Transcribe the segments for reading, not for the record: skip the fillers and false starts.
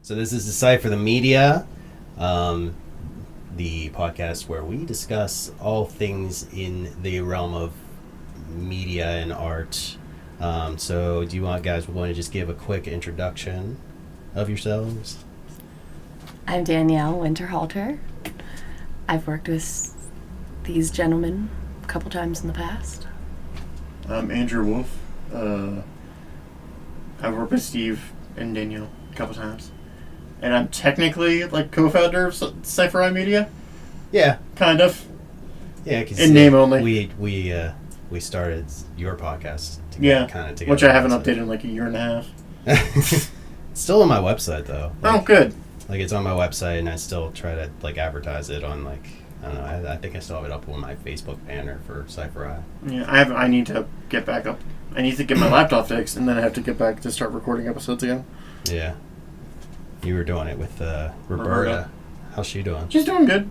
So this is Decipher the Media, the podcast where we discuss all things in the realm of media and art. So do you guys want to just give a quick introduction of yourselves? I'm Danielle Winters. I've worked with these gentlemen a couple times in the past. I'm Andrew Wolf. I've worked with Steve and Danielle a couple times. And I'm technically like co-founder of Decipher the Media. Yeah. Kind of. Yeah, because in name only. We started your podcast together, which I haven't updated in like a year and a half. It's still on my website though. Like, oh, good. Like it's on my website, and I still try to like advertise it on like I don't know. I think I still have it up on my Facebook banner for Cipher. Yeah, I need to get back up. I need to get my laptop fixed, and then I have to get back to start recording episodes again. Yeah. You were doing it with Roberta. How's she doing? She's doing good.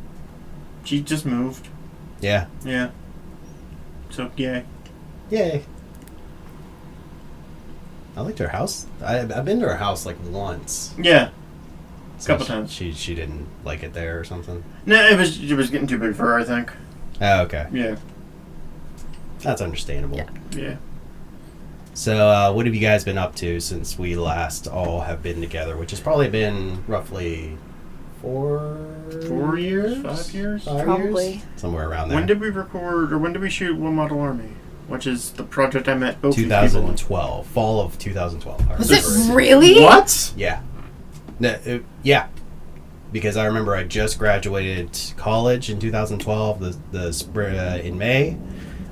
She just moved. Yeah. Yeah. So, yay. Yay. I liked her house. I've been to her house like once. Yeah. So a couple times. She didn't like it there or something? No, it was getting too big for her, I think. Oh, okay. Yeah. That's understandable. Yeah. So, what have you guys been up to since we last all have been together, which has probably been roughly 4 years? 5 years? Probably. Years? Somewhere around there. When did we record, or when did we shoot One Model Army? Which is the project I met both 2012. Fall of 2012. Was it really? What? Yeah. No, yeah. Because I remember I just graduated college in 2012, the spring in May.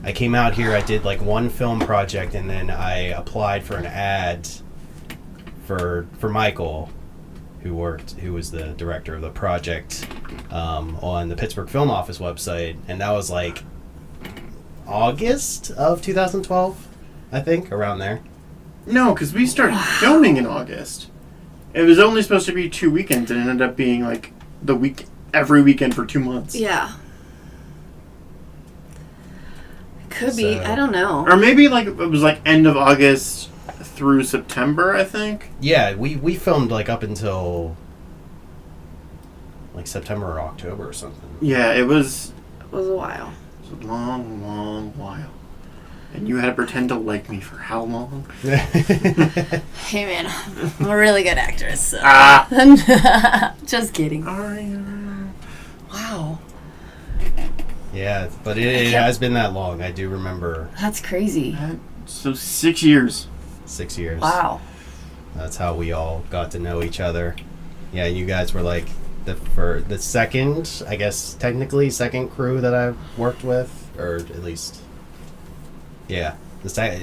I came out here, I did like one film project, and then I applied for an ad for Michael, who was the director of the project, on the Pittsburgh Film Office website, and that was like August of 2012, I think, around there. No, because we started filming in August. It was only supposed to be 2 weekends, and it ended up being like every weekend for 2 months. Yeah. Could be. I don't know. Or maybe like it was like end of August through September, I think. Yeah, we filmed like up until like September or October or something. Yeah, it was a while. It was a long, long while. And you had to pretend to like me for how long? Hey man, I'm a really good actress. So. Just kidding. Are you? Wow. Yeah, but it has been that long. I do remember. That's crazy. So 6 years. 6 years. Wow. That's how we all got to know each other. Yeah, you guys were like the second, I guess technically second crew that I've worked with, or at least, yeah, because that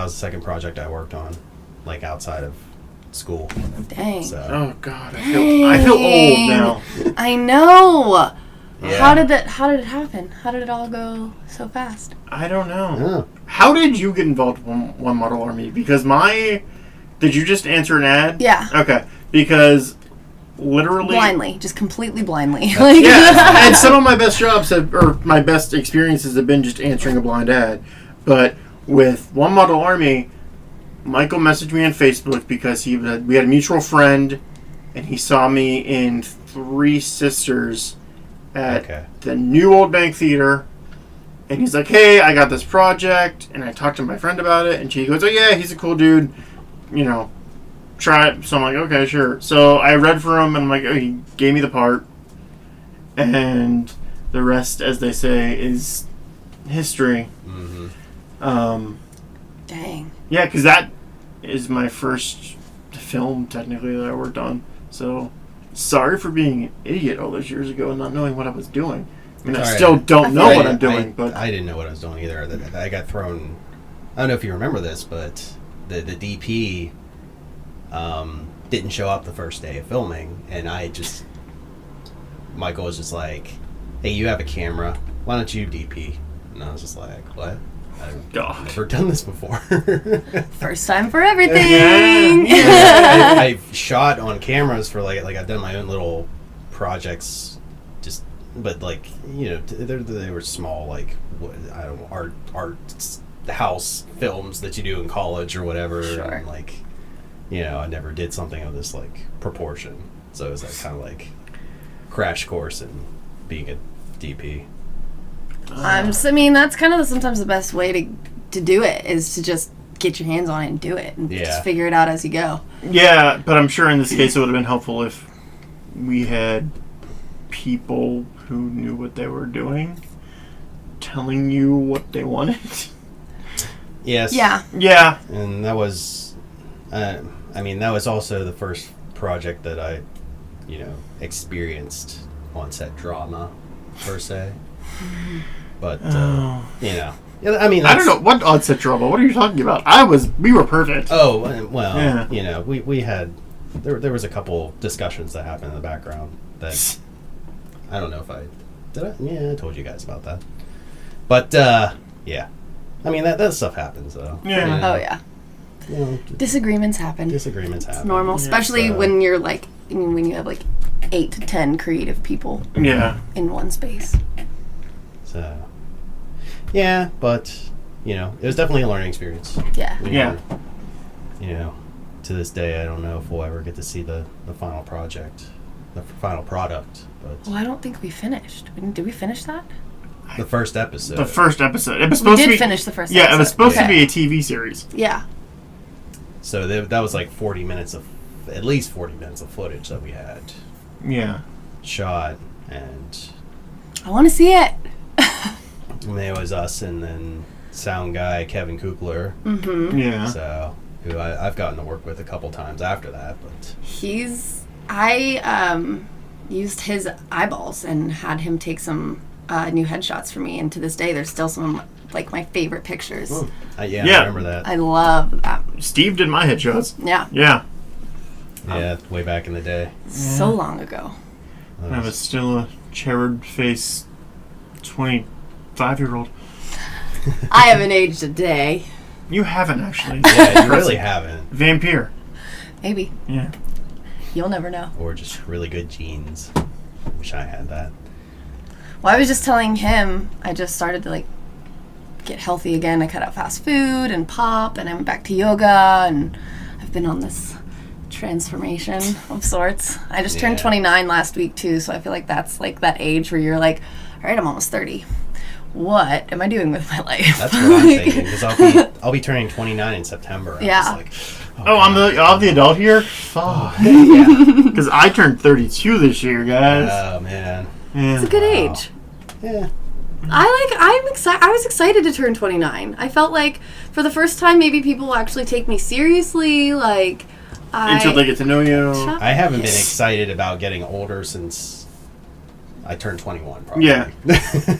was the second project I worked on, like outside of school. Dang. So. Oh God, I feel old now. I know. Yeah. How did it happen? How did it all go so fast? I don't know. Yeah. How did you get involved with One Model Army? Because did you just answer an ad? Yeah. Okay. Because literally... Blindly. Just completely blindly. Yeah. And some of my best jobs my best experiences have been just answering a blind ad. But with One Model Army, Michael messaged me on Facebook because we had a mutual friend, and he saw me in Three Sisters at the New Old Bank Theater, and he's like, hey, I got this project, and I talked to my friend about it, and she goes, oh yeah, he's a cool dude, try it. So I'm like, okay, sure. So I read for him, and I'm like, oh, he gave me the part, and the rest, as they say, is history. Mm-hmm. Dang. Yeah, because that is my first film, technically, that I worked on, so... Sorry for being an idiot all those years ago and not knowing what I was doing. I mean, I still don't know what I'm doing, but... I didn't know what I was doing either. I got thrown... I don't know if you remember this, but the DP didn't show up the first day of filming, and Michael was just like, hey, you have a camera. Why don't you DP? And I was just like, what? I've never done this before. First time for everything. Yeah. I've shot on cameras for like I've done my own little projects, but like they were small, like I don't know, art house films that you do in college or whatever. Sure. And like I never did something of this like proportion. So it was like kind of like crash course in being a DP. I mean, that's kind of sometimes the best way to do it is to just get your hands on it and do it and just figure it out as you go. Yeah, but I'm sure in this case it would have been helpful if we had people who knew what they were doing telling you what they wanted. Yes. Yeah. Yeah. And that was, that was also the first project that I, experienced on set drama, per se. But, Oh. I mean, I don't know what on-set drama. What are you talking about? We were perfect. Oh, well, Yeah. we had, there was a couple discussions that happened in the background that, I don't know if I told you guys about that. But, yeah. I mean, that stuff happens, though. Yeah. Oh, yeah. Disagreements happen. It's normal, especially when you're when you have 8 to 10 creative people in one space. So, yeah, but, it was definitely a learning experience. Yeah. To this day, I don't know if we'll ever get to see the final project, the final product. But Well, I don't think we finished. Did we finish that? the first episode. The first episode. It was We supposed to did be. finish the first Yeah, episode. it was supposed to Okay. be a TV series. Yeah. So that was like 40 minutes at least 40 minutes of footage that we had Yeah. shot, and I want to see it. it was us and then sound guy Kevin Kukler. Mm-hmm. Yeah. So who I've gotten to work with a couple times after that, but I used his eyeballs and had him take some new headshots for me, and to this day there's still some my favorite pictures. I Yeah. remember that. I love that. Steve did my headshots. Yeah. Yeah. Yeah, way back in the day. So long ago. I was still a cherub face 25-year-old. I haven't aged a day. You haven't actually. Yeah, you really haven't. Vampire. Maybe. Yeah. You'll never know. Or just really good genes. Wish I had that. Well, I was just telling him I just started to get healthy again. I cut out fast food and pop, and I went back to yoga, and I've been on this transformation of sorts. I just turned 29 last week too, so I feel like that's that age where you're like, all right, I'm almost 30. What am I doing with my life? That's what I'm thinking, because I'll be turning 29 in September. I'm Yeah. just I'm the adult here? Fuck. yeah. Because I turned 32 this year, guys. Oh man. Yeah. It's a good age. Yeah. I'm excited. I was excited to turn 29. I felt like for the first time, maybe people will actually take me seriously. Until they get to know you. I haven't been excited about getting older since I turned 21, probably. Yeah.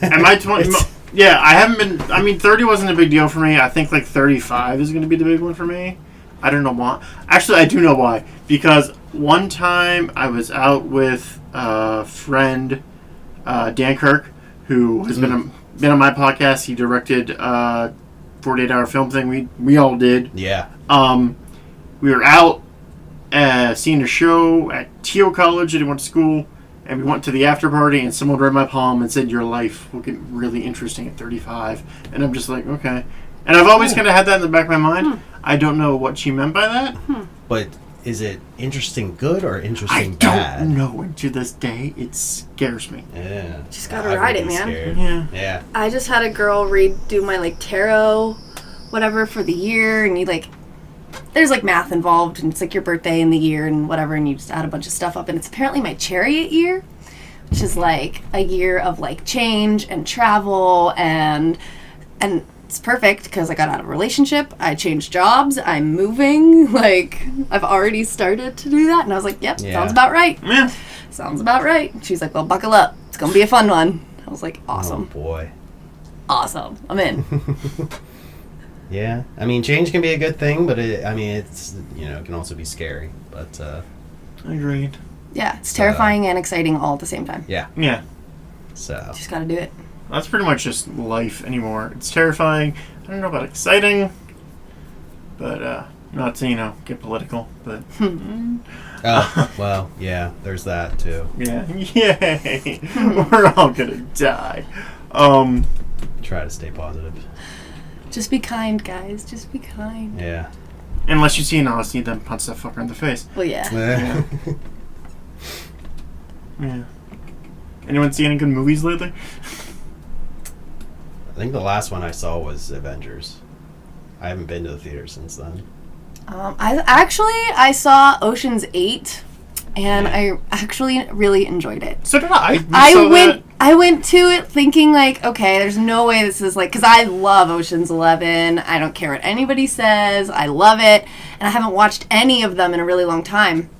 Am I 20? Yeah, I haven't been. I mean, 30 wasn't a big deal for me. I think 35 is going to be the big one for me. I don't know why. Actually, I do know why. Because one time I was out with a friend, Dan Kirk, who has been on my podcast. He directed 48-hour film thing we all did. Yeah. We were out seeing a show at T.O. College that he went to school, and we went to the after party, and someone read my palm and said, your life will get really interesting at 35. And I'm just like, okay. And I've always kind of had that in the back of my mind. I don't know what she meant by that. But is it interesting good or interesting I bad? don't know. And to this day, it scares me. Yeah. Just gotta I would ride it, be man. scared. Yeah. Yeah. I just had a girl do my tarot, whatever, for the year, and you there's math involved, and it's your birthday and the year and whatever, and you just add a bunch of stuff up, and it's apparently my chariot year, which is a year of change and travel, and it's perfect because I got out of a relationship, I changed jobs, I'm moving, I've already started to do that, and I was like, yep, sounds about right. Yeah. Sounds about right. She's like, well, buckle up. It's going to be a fun one. I was like, awesome. Oh boy. Awesome. I'm in. Yeah. I mean, change can be a good thing, but it's it can also be scary. But Agreed. Yeah, it's terrifying and exciting all at the same time. yeah. Yeah. So Just got to do it. That's pretty much just life anymore. It's terrifying. I don't know about exciting, but not to get political, but oh well, yeah. There's that too. yeah, yay, we're all gonna die. Try to stay positive. Just be kind, guys. Just be kind. Yeah. Unless you see an Odyssey, then punch that fucker in the face. Well, yeah. Yeah. Yeah. Anyone see any good movies lately? I think the last one I saw was Avengers. I haven't been to the theater since then. I saw Ocean's 8, and I actually really enjoyed it. So did I. I went to it thinking like, okay, there's no way this is like, because I love Ocean's 11. I don't care what anybody says. I love it, and I haven't watched any of them in a really long time.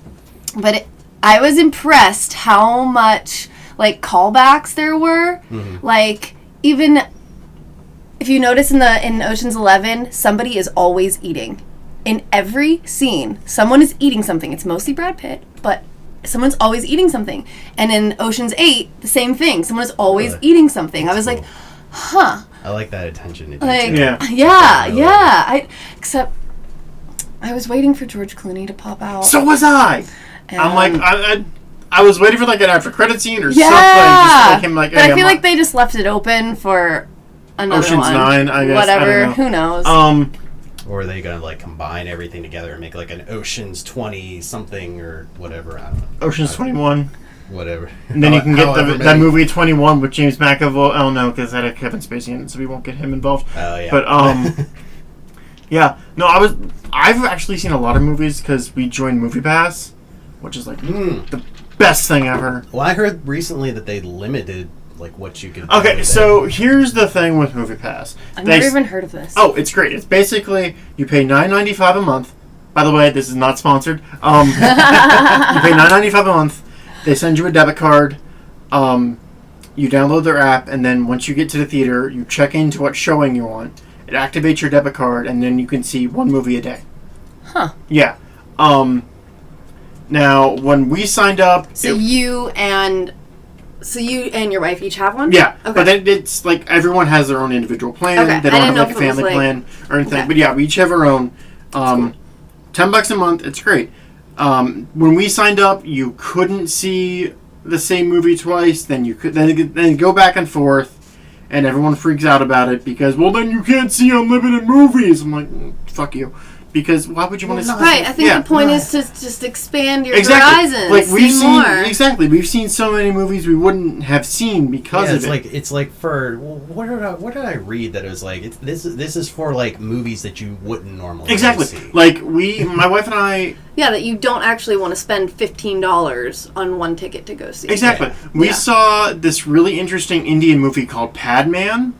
But I was impressed how much like callbacks there were. Mm-hmm. Like even if you notice in Ocean's 11, somebody is always eating. In every scene, someone is eating something. It's mostly Brad Pitt, but someone's always eating something. And in Ocean's 8, the same thing. Someone is always eating something. That's I was cool. Like, huh. I like that attention to detail. Like, yeah. Except I was waiting for George Clooney to pop out. So was I. I'm like, I was waiting for like an after credit scene or something. Just like him, like, but I feel like they just left it open for another Ocean's one. 9, I guess. Whatever. I Who knows? Or are they going to like combine everything together and make like an Ocean's 20 something or whatever? I don't know. Ocean's 21. Whatever. And then you can get that movie 21 with James McAvoy. Oh no, because that had Kevin Spacey in it, so we won't get him involved. Oh yeah. But yeah. No, I've actually seen a lot of movies because we joined MoviePass, which is like the best thing ever. Well, I heard recently that they limited like what you could. Okay, so here's the thing with MoviePass. I've never even heard of this. Oh, it's great. It's basically you pay $9.95 a month. By the way, this is not sponsored. You pay $9.95 a month. They send you a debit card. You download their app, and then once you get to the theater, you check into what showing you want. It activates your debit card, and then you can see one movie a day. Huh. Yeah. Now, when we signed up... So you and your wife each have one? Yeah. Okay. But then it's like everyone has their own individual plan. Okay. They don't have like a family plan or anything. Okay. But yeah, we each have our own. Cool. $10 a month. It's great. When we signed up, you couldn't see the same movie twice. Then you could then go back and forth, and everyone freaks out about it because then you can't see unlimited movies. I'm like, fuck you, because why would you want to see? Right. I think the point is to just expand your exactly. horizons. Like we've see seen more. Exactly. We've seen so many movies we wouldn't have seen because of it. It's like for what did I read that it was like this is for like movies that you wouldn't normally see. Like my wife and I. Yeah, that you don't actually want to spend $15 on one ticket to go see. Exactly. Yeah. We saw this really interesting Indian movie called Padman.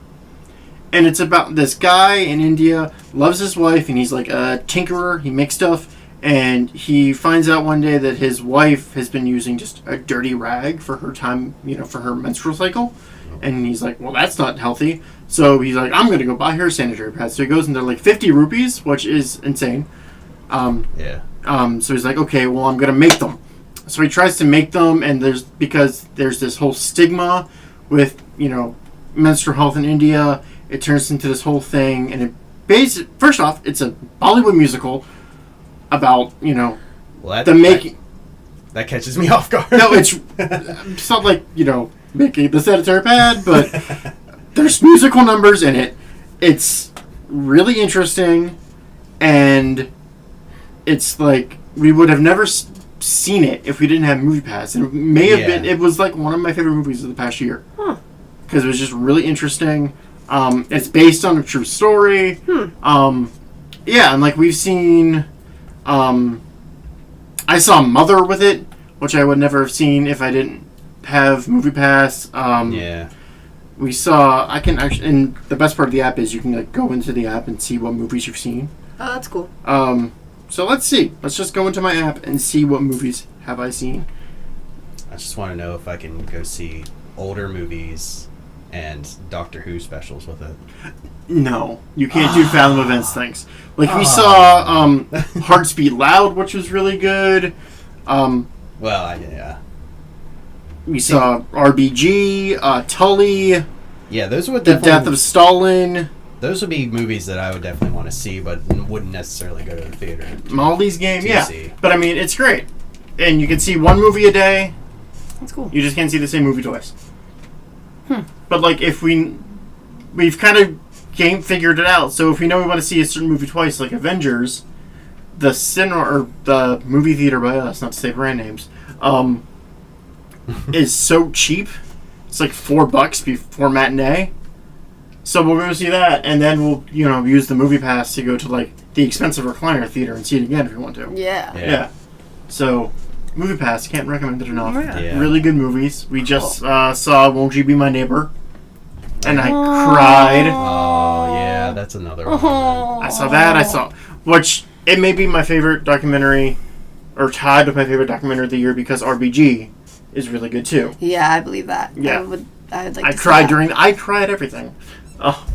And it's about this guy in India, loves his wife, and he's like a tinkerer. He makes stuff. And he finds out one day that his wife has been using just a dirty rag for her time, for her menstrual cycle. And he's like, well, that's not healthy. So he's like, I'm going to go buy her sanitary pads. So he goes and they're like 50 rupees, which is insane. So he's like, okay, well, I'm going to make them. So he tries to make them, and there's this whole stigma with, menstrual health in India. It turns into this whole thing, and first off, it's a Bollywood musical about, making... That catches me off guard. No, it's not like, making the sanitary pad, but there's musical numbers in it. It's really interesting, and it's like we would have never seen it if we didn't have MoviePass. And it may have been... It was like one of my favorite movies of the past year. Because it was just really interesting. It's based on a true story. And like we've seen, I saw Mother with it, which I would never have seen if I didn't have MoviePass. We saw, and the best part of the app is you can like go into the app and see what movies you've seen. Oh, that's cool. So let's see. Let's just go into my app and see what movies have I seen. I just want to know if I can go see older movies and Doctor Who specials with it. No, you can't do Fathom Events things. Like we saw Hearts Beat Loud, which was really good. We saw RBG, Tully. Yeah, those would The Death of Stalin. Those would be movies that I would definitely want to see, but wouldn't necessarily go to the theater. Molly's Game, see. But I mean, it's great, and you can see one movie a day. That's cool. You just can't see the same movie twice. But like if we've kind of figured it out. So if we know we want to see a certain movie twice, like Avengers, the cinema or the movie theater by us, not to say brand names, is so cheap. It's like $4 before matinee. So we'll go see that, and then we'll use the movie pass to go to like the expensive recliner theater and see it again if you want to. Yeah. So movie pass, can't recommend it enough. Yeah. Really good movies. We just saw Won't You Be My Neighbor, and I cried. Oh yeah, that's another one. I saw that. Which it may be my favorite documentary, or tied with my favorite documentary of the year, because RBG is really good too. Yeah, I believe that. Yeah. I would like to I see cried that. I cried everything. Oh.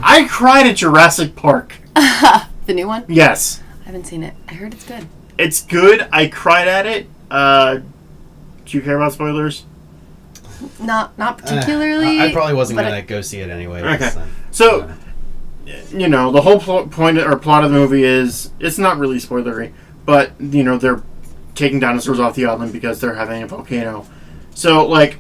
I cried at Jurassic Park. The new one? Yes. I haven't seen it. I heard it's good. It's good. I cried at it. Do you care about spoilers? Not particularly. I probably wasn't but going to go see it anyway. Okay. So, the whole point or plot of the movie is, it's not really spoilery, but, they're taking dinosaurs off the island because they're having a volcano. So, like,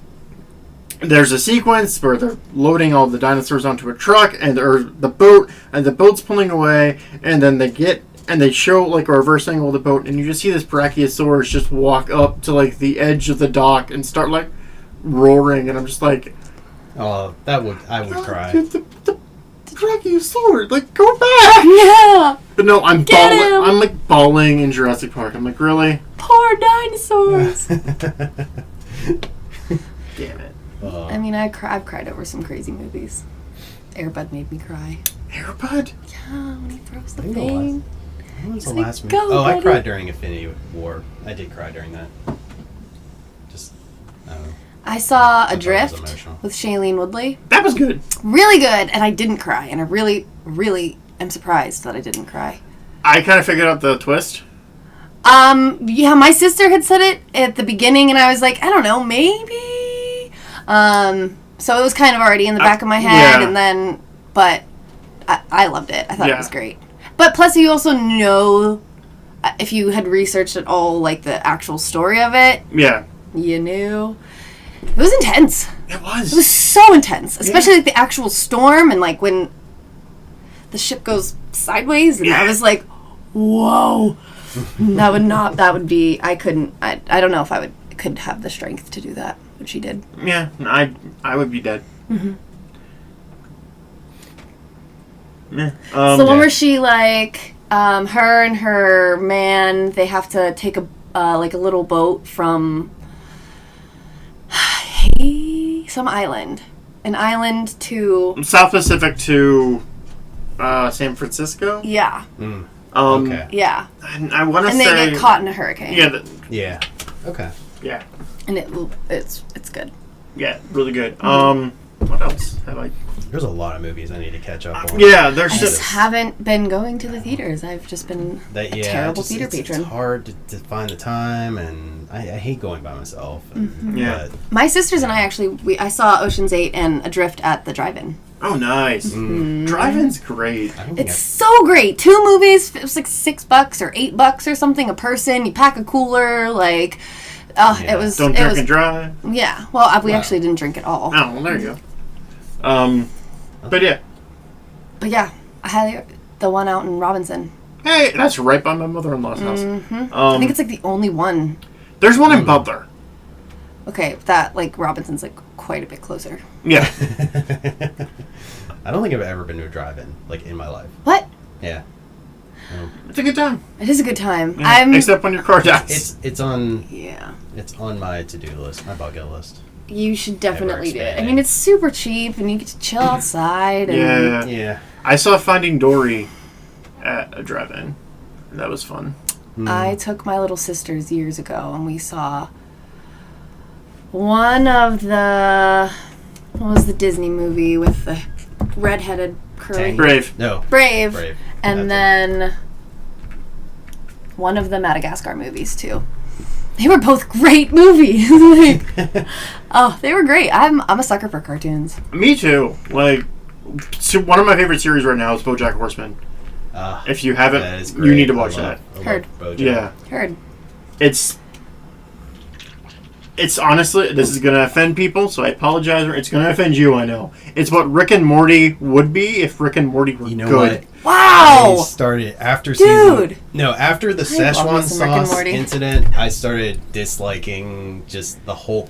there's a sequence where they're loading all the dinosaurs onto a truck or the boat, and the boat's pulling away, and then they show like a reverse angle of the boat, and you just see this Brachiosaurus just walk up to like the edge of the dock and start like roaring, and I'm just like, oh, I would cry. The Brachiosaurus, like, go back! Yeah! But no, I'm Get bawling. him! I'm like bawling in Jurassic Park. I'm like, really? Poor dinosaurs! Damn it. I mean, I've cried over some crazy movies. Airbud made me cry. Airbud? Yeah, when he throws the I think thing. When was the It's like, last movie? go, I buddy. cried during Infinity War. I did cry during that. Just, I don't know. I saw it was Adrift emotional. with Shailene Woodley. That was good. Really good, and I didn't cry. And I really, really am surprised that I didn't cry. I kind of figured out the twist. Yeah, my sister had said it at the beginning, and I was like, I don't know, maybe. So it was kind of already in the back of my head, yeah. and then, but I loved it. I thought Yeah. it was great. But plus, you also know, if you had researched at all, like the actual story of it, Yeah. you knew. It was intense. It was. It was so intense, especially like the actual storm and like when the ship goes sideways, and I was like, whoa. That would be, I don't know if I could have the strength to do that, but she did. Yeah, I would be dead. Mm-hmm. Yeah. So the one where she like, her and her man, they have to take a little boat from some island, an island to South Pacific to San Francisco. yeah, Okay. yeah, I want to and say they get caught in a hurricane. Yeah, Yeah. Okay. yeah, And it's good. yeah, really good. What else have I? There's a lot of movies I need to catch up on. Yeah, there's I just just haven't been going to the theaters. I've just been terrible theater it's patron. hard to find the time, and I hate going by myself. And, Yeah. My sisters and I actually, I saw Ocean's 8 and Adrift at the drive-in. oh nice. Drive-in's great. I don't think It's so great. 2 movies, it was like $6 or $8 or something a person. You pack a cooler, like, Yeah. it was. Don't it drink was, and drive. Yeah, well, we Wow. actually didn't drink at all. Oh, well, there you go. But yeah, But yeah, I highly, the one out in Robinson. hey, that's right by my mother-in-law's house. I think it's like the only one. There's one in Butler. Okay, that, like, Robinson's like quite a bit closer. Yeah. I don't think I've ever been to a drive-in like in my life. What? Yeah. It's a good time. It is a good time. Yeah. Except when your car dies. It's on Yeah. my to-do list, my bucket list. You should definitely do it. I expanding. mean, it's super cheap, and you get to chill outside. And Yeah. Yeah. I saw Finding Dory at a drive-in. That was fun. I took my little sisters years ago, and we saw one of the, what was the Disney movie with the redheaded curly? Tangled? Brave. No. Brave. Brave. And That's then one of the Madagascar movies too. They were both great movies. Like, oh, they were great. I'm a sucker for cartoons. Me too. Like, so one of my favorite series right now is BoJack Horseman. If you haven't, that is you great. need to I watch love- that. I love Heard. BoJack. Yeah. Heard. It's It's honestly, this is going to offend people, so I apologize. It's going to offend you, I know. It's what Rick and Morty would be if Rick and Morty were good. What? Wow! I started after Dude! after the I love Szechuan me some Rick and sauce Morty. incident, I started disliking just the whole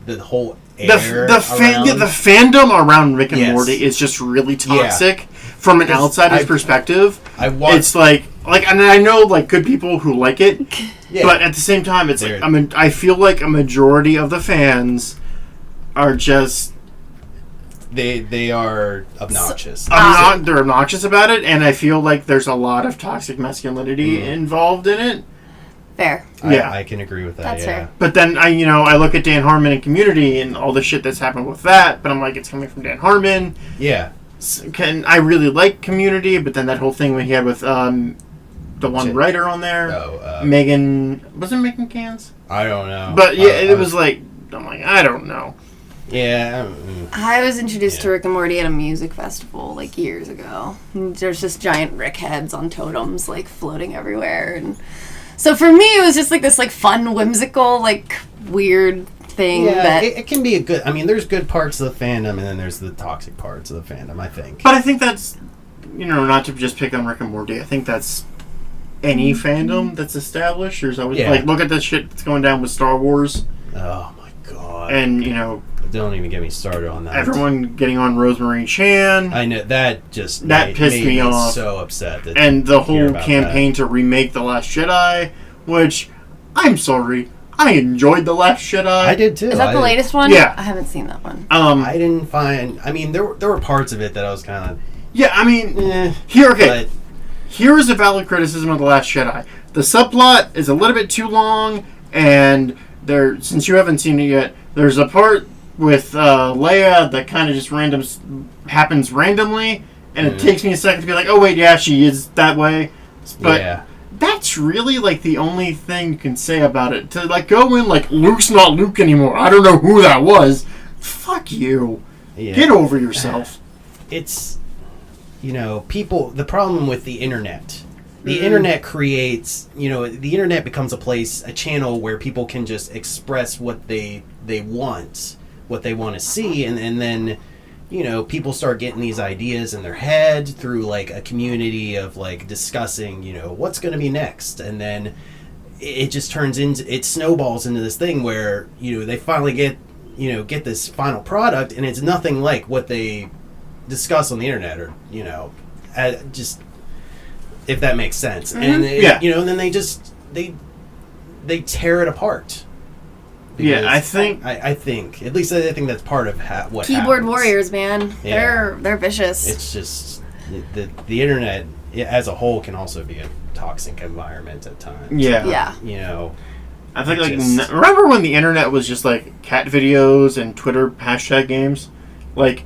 air The fandom around Rick and Yes. Morty is just really toxic from an outsider's perspective. I watched. It's like, and I know like good people who like it, but at the same time, it's like I feel like a majority of the fans are just they are obnoxious. they're obnoxious about it, and I feel like there's a lot of toxic masculinity involved in it. Fair. I can agree with that. That's fair. But then I look at Dan Harmon and Community and all the shit that's happened with that, but I'm like, it's coming from Dan Harmon. Yeah. I really like Community, but then that whole thing when he had with the one writer on there, Megan, was it Megan Cans? I don't know. But yeah, it was like, I'm like, I don't know. Yeah. I was introduced to Rick and Morty at a music festival like years ago. And there's just giant Rick heads on totems like floating everywhere, and so for me it was just like this like fun, whimsical, like weird thing that it can be a good. I mean, there's good parts of the fandom, and then there's the toxic parts of the fandom, I think. But I think that's, not to just pick on Rick and Morty. I think that's any fandom that's established. There's always like, look at the shit that's going down with Star Wars. Oh my god! And don't even get me started on that. Everyone getting on Rosemary Chan. I know that just made me off. So upset. And the whole campaign to remake The Last Jedi, which I'm sorry, I enjoyed The Last Jedi. I did too. Is that the latest one? Yeah, I haven't seen that one. I didn't find. I mean, there were parts of it that I was kind of. Yeah, I mean, here is a valid criticism of The Last Jedi. The subplot is a little bit too long, and since you haven't seen it yet, there's a part with Leia that kind of just happens randomly, and it takes me a second to be like, oh wait, yeah, she is that way. But that's really like the only thing you can say about it. To like go in like Luke's not Luke anymore. I don't know who that was. Fuck you. Yeah. Get over yourself. It's people. The problem with the internet. The internet creates, the internet becomes a channel where people can just express what they want, what they want to see, and then, people start getting these ideas in their head through like a community of like discussing, what's going to be next, and then it just it snowballs into this thing where, they finally get this final product, and it's nothing like what they discuss on the internet, or, just... if that makes sense. And and then they tear it apart. Yeah, I think I think at least I think that's part of what keyboard happens. Warriors, man. Yeah. They're vicious. It's just the internet as a whole can also be a toxic environment at times. Yeah. I think remember when the internet was just like cat videos and Twitter hashtag games, like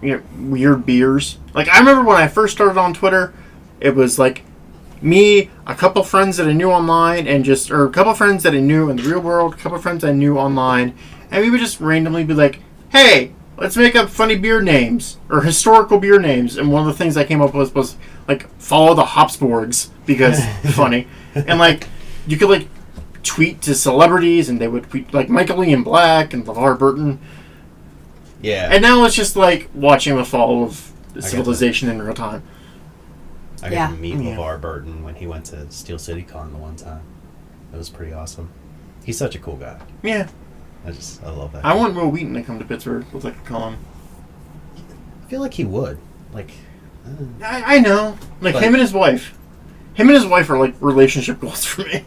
weird beers. Like I remember when I first started on Twitter. It was like me, a couple friends that I knew online, or a couple friends that I knew in the real world, a couple friends I knew online, and we would just randomly be like, hey, let's make up funny beer names, or historical beer names, and one of the things I came up with was, like, follow the Habsburgs, because funny, and, like, you could, like, tweet to celebrities, and they would tweet, like, Michael Ian Black and LeVar Burton. Yeah. And now it's just, like, watching the fall of civilization in real time. I got to meet LeVar Burton when he went to Steel City Con the one time. It was pretty awesome. He's such a cool guy. Yeah. I love that. I want Will Wheaton to come to Pittsburgh with like a con. I feel like he would. Like, I know. Like him and his wife. Him and his wife are like relationship goals for me.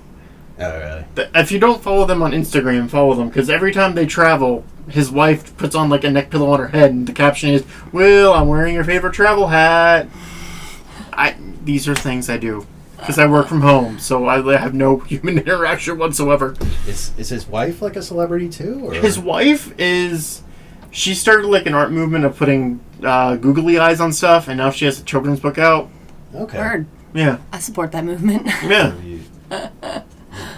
Oh, really? If you don't follow them on Instagram, follow them. Because every time they travel, his wife puts on like a neck pillow on her head, and the caption is, Will, I'm wearing your favorite travel hat. These are things I do. Because I work from home, so I have no human interaction whatsoever. Is his wife like a celebrity too? Or? His wife is... She started like an art movement of putting googly eyes on stuff, and now she has a children's book out. Okay. Word. Yeah. I support that movement. Yeah.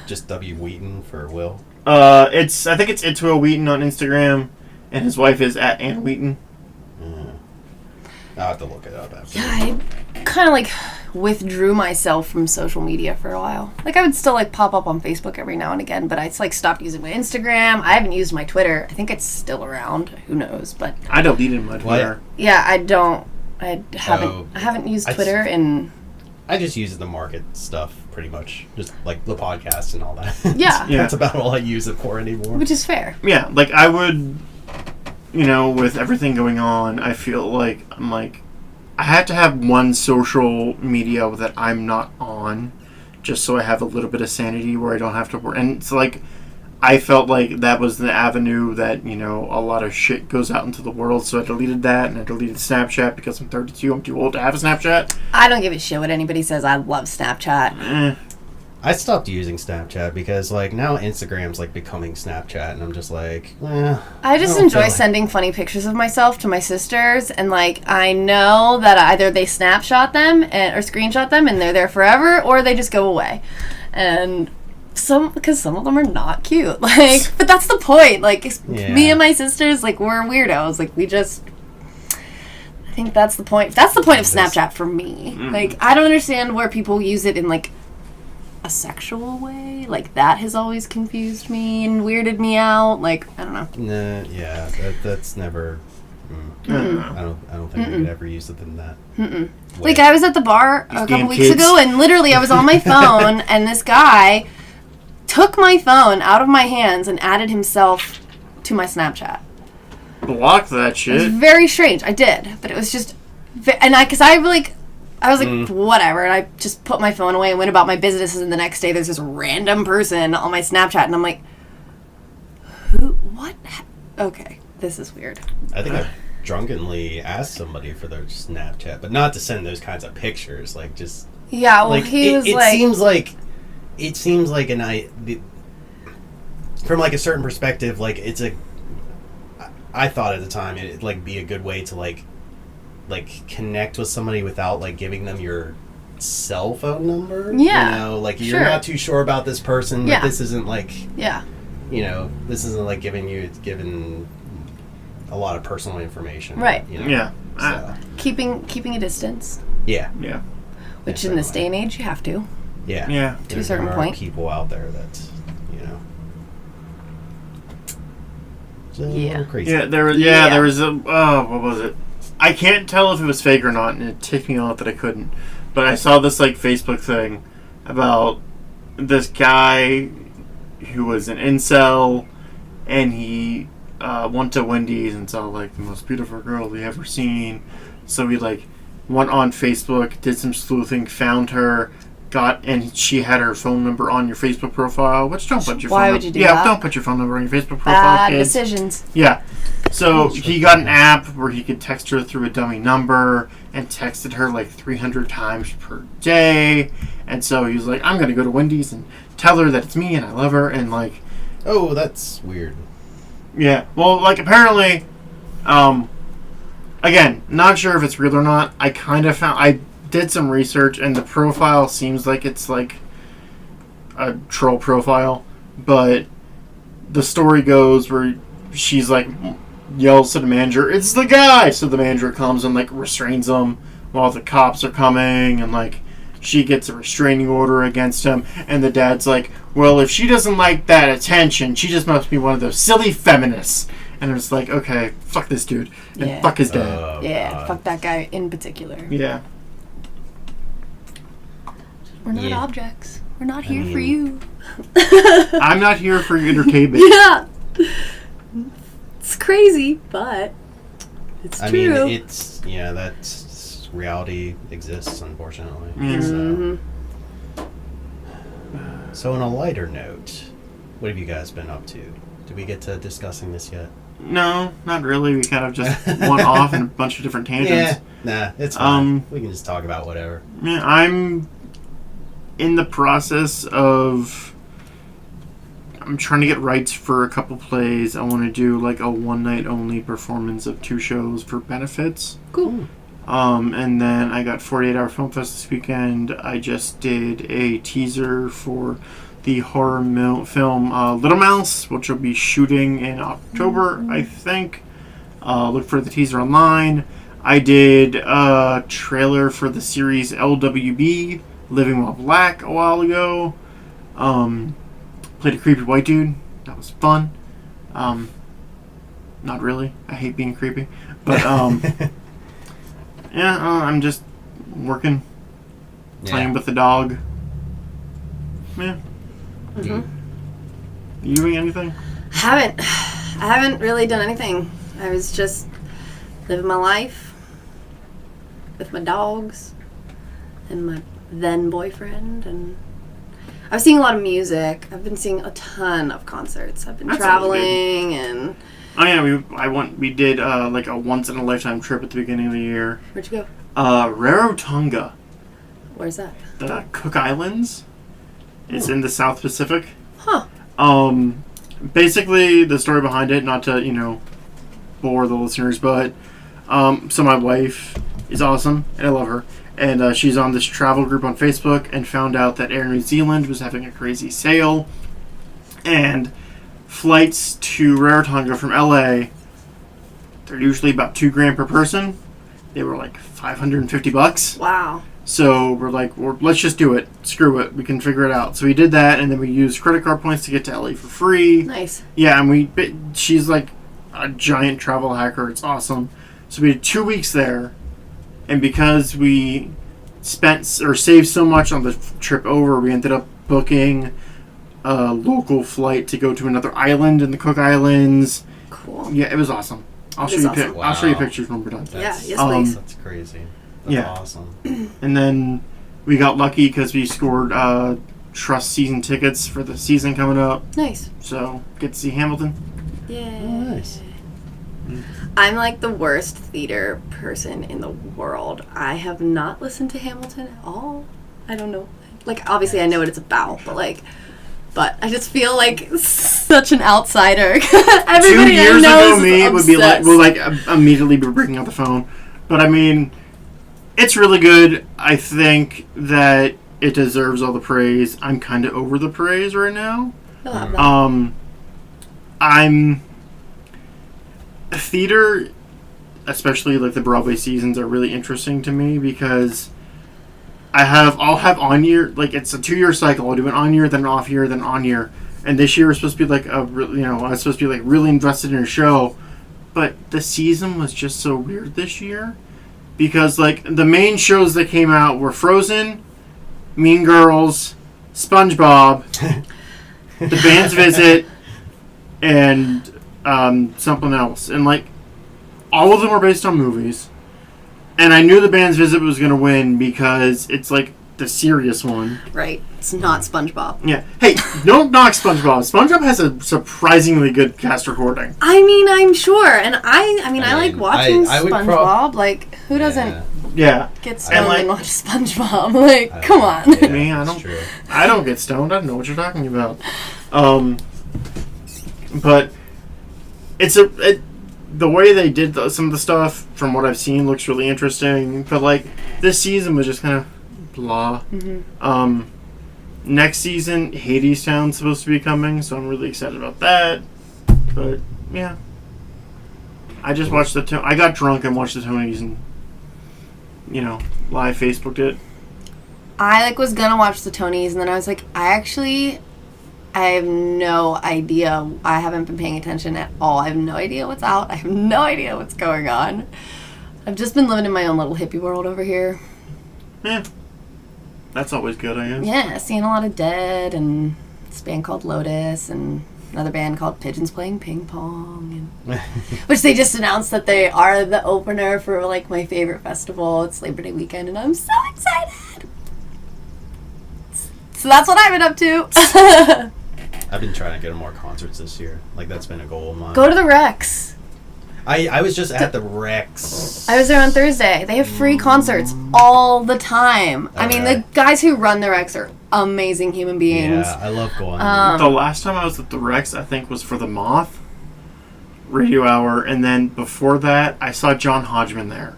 Just W. Wheaton for Will? I think it's Will Wheaton on Instagram, and his wife is at Ann Wheaton. I'll have to look it up after. Yeah, I kind of like withdrew myself from social media for a while. Like, I would still, like, pop up on Facebook every now and again, but I, like, stopped using my Instagram. I haven't used my Twitter. I think it's still around. Who knows? But I deleted my Twitter. What? yeah, I haven't used Twitter in... I just use it to market stuff, pretty much. Just, like, the podcast and all that. Yeah. That's about all I use it for anymore. Which is fair. Yeah, like, I would, you know, with everything going on, I feel like, I have to have one social media that I'm not on, just so I have a little bit of sanity where I don't have to work. And it's like, I felt like that was the avenue that, you know, a lot of shit goes out into the world, so I deleted that, and I deleted Snapchat because I'm 32, I'm too old to have a Snapchat. I don't give a shit what anybody says. I love Snapchat. I stopped using Snapchat because, like, now Instagram's, like, becoming Snapchat, and I'm just like, I just enjoy sending funny pictures of myself to my sisters, and, like, I know that either they snapshot them or screenshot them and they're there forever, or they just go away. And because some of them are not cute. Like, but that's the point. Like, me and my sisters, like, we're weirdos. Like, I think that's the point. That's the point of Snapchat for me. Like, I don't understand where people use it in, like, a sexual way. Like, that has always confused me and weirded me out. Like, I don't know. Yeah, that's never... I don't think we could ever use it in that way. Like, I was at the bar a couple weeks ago, and literally I was on my phone, and this guy took my phone out of my hands and added himself to my Snapchat. Block that It shit. was very strange. I did, but it was just... And I was like, whatever, and I just put my phone away and went about my business, and the next day there's this random person on my Snapchat, and I'm like, who? What? Okay, this is weird. I think I've drunkenly asked somebody for their Snapchat, but not to send those kinds of pictures, like, just... Yeah, well, like, he was it like... It seems like from, like, a certain perspective, like, I thought at the time it'd, like, be a good way to, like connect with somebody without, like, giving them your cell phone number. Yeah. You know, like, you're not too sure about this person, but this isn't, like... Yeah. You know, this isn't, like, giving a lot of personal information. Right. You know? Yeah. So, Keeping a distance. yeah. Yeah. Which in this day and age, you have to. Yeah. Yeah. To a certain there point. Are people out there that, you know... Crazy. Yeah, there was a... what was it? I can't tell if it was fake or not, and it ticked me off that I couldn't. But I saw this, like, Facebook thing about this guy who was an incel, and he went to Wendy's and saw, like, the most beautiful girl he ever seen. So he, like, went on Facebook, did some sleuthing, found her, and she had her phone number on your Facebook profile. Which don't put your Why phone would you do yeah, that? don't put your phone number on your Facebook profile. Bad kids. decisions. Yeah. So he got an app where he could text her through a dummy number and texted her like 300 times per day. And so he was like, I'm going to go to Wendy's and tell her that it's me and I love her. And like... Oh, that's weird. Yeah. Well, like, apparently... again, not sure if it's real or not. I did some research, and the profile seems like it's like a troll profile, but the story goes where she's like yells to the manager, "It's the guy!" So the manager comes and like restrains him while the cops are coming, and like she gets a restraining order against him, and the dad's like, "Well, if she doesn't like that attention, she just must be one of those silly feminists." And it's like, okay, fuck this dude, and fuck his dad. Fuck that guy in particular. Yeah. We're not objects. We're not here for you. I'm not here for your entertainment. Yeah. It's crazy, but it's true. mean, that's reality exists, unfortunately. Yeah. So on a lighter note, what have you guys been up to? Did we get to discussing this yet? No, not really. We kind of just went off in a bunch of different tangents. Nah, it's fine. We can just talk about whatever. Yeah, I'm in the process of... I'm trying to get rights for a couple plays. I want to do like a one-night-only performance of 2 shows for benefits. Cool. And then I got 48 Hour Film Fest this weekend. I just did a teaser for the horror film Little Mouse, which will be shooting in October, I think. Look for the teaser online. I did a trailer for the series LWB, Living While Black, a while ago. Played a creepy white dude. That was fun. Not really. I hate being creepy. But, yeah, I'm just working, playing with the dog. Yeah. Mm-hmm. You doing anything? I haven't really done anything. I was just living my life with my dogs and my then boyfriend, and I was seeing a lot of music. I've been seeing a ton of concerts. I've been traveling and. Oh yeah, we did like a once in a lifetime trip at the beginning of the year. Where'd you go? Rarotonga. Where's that? The Cook Islands. It's in the South Pacific. Huh. Basically the story behind it, not to, bore the listeners, but so my wife is awesome and I love her. And she's on this travel group on Facebook and found out that Air New Zealand was having a crazy sale. And flights to Rarotonga from LA, they're usually about $2,000 per person. They were like $550. Wow. So we're like, let's just do it. Screw it. We can figure it out. So we did that, and then we used credit card points to get to LA for free. Nice. Yeah, and she's like a giant travel hacker. It's awesome. So we did 2 weeks there, and because we saved so much on the trip over, we ended up booking a local flight to go to another island in the Cook Islands. Cool. Yeah, it was awesome. I'll show you pictures when we're done. Yes, please. That's crazy. That's awesome. And then we got lucky because we scored Trust season tickets for the season coming up. Nice. So get to see Hamilton. Yeah. Oh, nice. I'm like the worst theater person in the world. I have not listened to Hamilton at all. I don't know. Like, obviously I know what it's about, but I just feel like such an outsider. Everybody 2 years I know ago, is me obsessed. would be like, immediately be breaking up the phone. But I mean, it's really good. I think that it deserves all the praise. I'm kind of over the praise right now. You'll have that. Theater, especially like the Broadway seasons, are really interesting to me because I'll have on year, like it's a 2-year cycle. I'll do an on year, then an off year, then on year. And this year was supposed to be like I was supposed to be like really invested in a show, but the season was just so weird this year because like the main shows that came out were Frozen, Mean Girls, SpongeBob, The Band's Visit, and something else. And like all of them were based on movies. And I knew The Band's Visit was going to win because it's like the serious one. Right. It's not SpongeBob. Yeah. Hey, don't knock SpongeBob. SpongeBob has a surprisingly good cast recording. I mean, I'm sure. And I like watching SpongeBob. Like, who doesn't get stoned and watch SpongeBob? Like, come on. Yeah, me, I don't get stoned. I don't know what you're talking about. But the way they did some of the stuff, from what I've seen, looks really interesting. But like this season was just kind of blah. Mm-hmm. Next season, Hadestown's supposed to be coming, so I'm really excited about that. But yeah, I just watched I got drunk and watched the Tonys, and live Facebooked it. I was gonna watch the Tonys, and then I was like, I have no idea. I haven't been paying attention at all. I have no idea what's out. I have no idea what's going on. I've just been living in my own little hippie world over here. Yeah. That's always good, I guess. Yeah, seeing a lot of Dead and this band called Lotus and another band called Pigeons Playing Ping Pong. Which they just announced that they are the opener for like my favorite festival. It's Labor Day weekend and I'm so excited. So that's what I've been up to. I've been trying to get to more concerts this year. Like, that's been a goal of mine. Go to the Rex. I was just at the Rex. I was there on Thursday. They have free concerts all the time. I mean, the guys who run the Rex are amazing human beings. Yeah, I love going. The last time I was at the Rex, I think, was for the Moth Radio Hour. And then before that, I saw John Hodgman there.